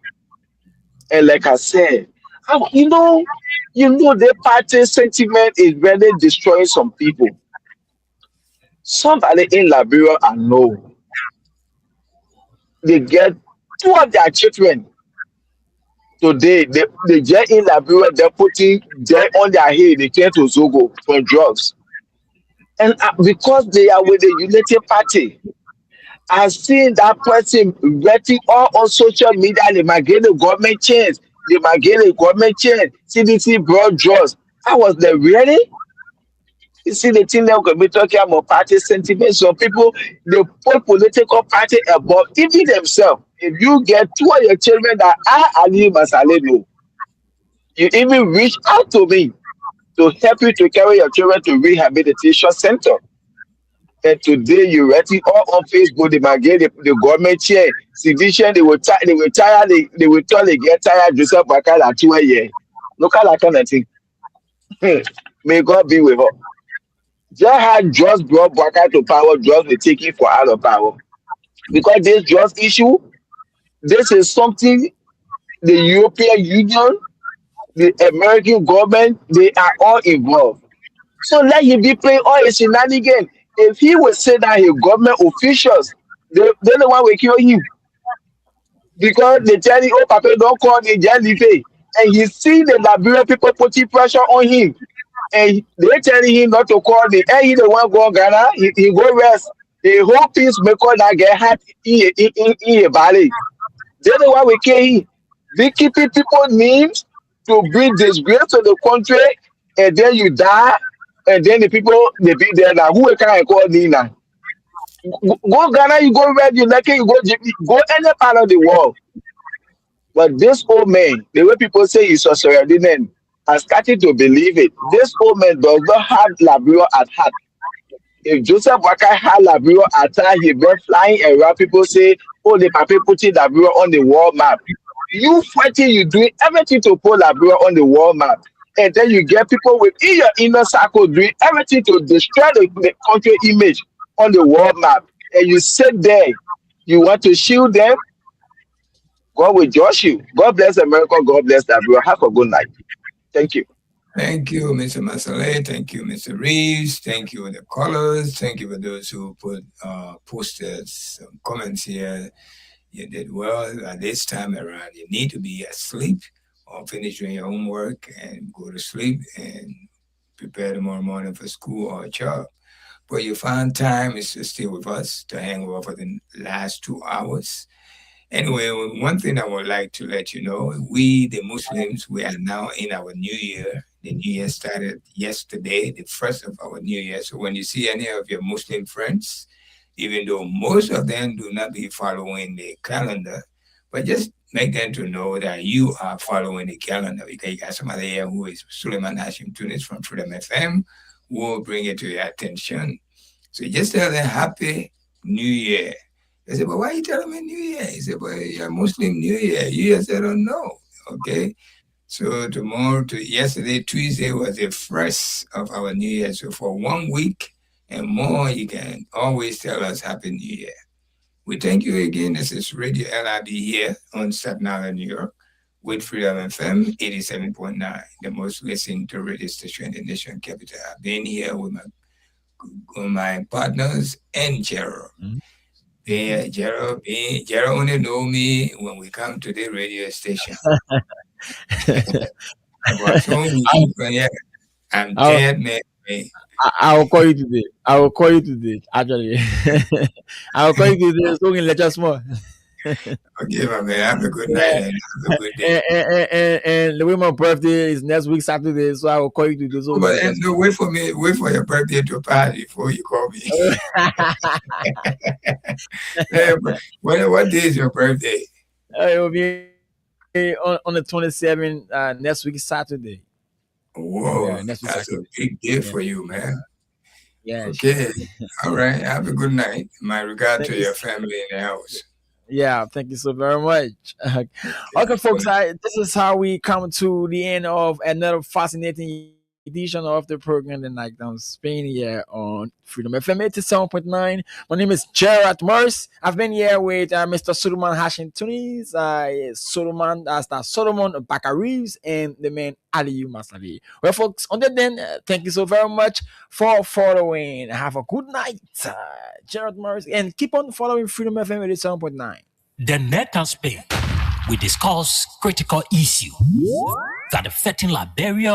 And like I said, the party sentiment is really destroying some people. Somebody in Liberia I know, they get two of their children today. They get in Liberia, they're putting them on their head, they came to Zogo for drugs. And because they are with the United Party, I've seen that person writing all on social media, they might get a government change, they might get a government change, CDC brought drugs. I was there really? You see the thing that we're going to be talking about party sentiment. Some people, they put political party above even themselves. If you get two of your children that are Ali Masaleno, you even reach out to me to help you to carry your children to rehabilitation center. And today you write it all on Facebook, they might get the government chair. Sedition, they will tell they get tired, Joseph Boakai at 2 a.m. Look at that kind of thing. May God be with her. Had just brought Boakai to power, just be taken for out of power. Because this just issue, this is something the European Union, the American government, they are all involved. So let him be playing all his shenanigans. If he would say that his government officials, they're the one will kill him. Because they tell him, oh, Papa, don't call the Jalife. And he see the Liberian people putting pressure on him. And they telling him not to call the he the one go Ghana, he go rest. The whole peacemaker that get hurt in a valley. They're the one we kill him. They keeping people names to bring disgrace to the country, and then you die, and then the people they be there now. Who can I call Nina? Go Ghana, you go red, you like it, you go any part of the world. But this old man, the way people say he's a Soyadinen, I started to believe it. This old man does not have Liberia at heart. If Joseph Boakai had Liberia at heart, he'd been flying around. People say, oh, the Papa putting Liberia on the world map. You fighting, you doing everything to put Liberia on the world map. And then you get people within your inner circle doing everything to destroy the country image on the world map. And you sit there, you want to shield them. God will judge you. God bless America. God bless Liberia. Have a good night. Thank you. Thank you, Mr. Masale. Thank you, Mr. Reeves. Thank you for the callers. Thank you for those who posted some comments here. You did well at this time around. You need to be asleep or finish doing your homework and go to sleep and prepare tomorrow morning for school or job. But you find time is to stay with us, to hang over for the last 2 hours. Anyway, one thing I would like to let you know, we, the Muslims, we are now in our new year. The new year started yesterday, the first of our new year. So when you see any of your Muslim friends, even though most of them do not be following the calendar, but just make them to know that you are following the calendar. Because you got somebody here who is Suleiman Hashim Tunis from Freedom FM, who will bring it to your attention. So just tell them Happy New Year. They said, but why are you telling me New Year? He said, but you're Muslim New Year. You said, I don't know. Okay. So yesterday, Tuesday was the first of our New Year. So for 1 week and more, you can always tell us Happy New Year. We thank you again. This is Radio LIB here on Staten Island, New York, with Freedom FM 87.9, the most listened to radio station in the nation capital. I've been here with my partners and Gerald. Mm-hmm. Gerald only know me when we come to the radio station. I'm dead, man. me. I will call you today. Actually, I will call you today. So we can let us more. Okay, my man. Have a good night and have a good day. And the way my birthday is next week Saturday, so I will call you today. So But no, wait for your birthday to pass before you call me. Hey, what day is your birthday? It will be on the 27th next week Saturday. Whoa, that's Saturday. A big day for you, man. Yeah. Okay. All right. Have a good night. My regard to your family in the house. Yeah, thank you so very much. Okay, folks, this is how we come to the end of another fascinating edition of the program The Night Down Spain here on Freedom FM 87.9. My name is Gerard Morris. I've been here with Mr. Solomon Hashim Tunis, Solomon Bakareeves, and the man Aliyu Masavi. Well, folks, until then, thank you so very much for following. Have a good night, Gerard Morris, and keep on following Freedom FM 87.9. The Night Down Spain, we discuss critical issues that affecting Liberia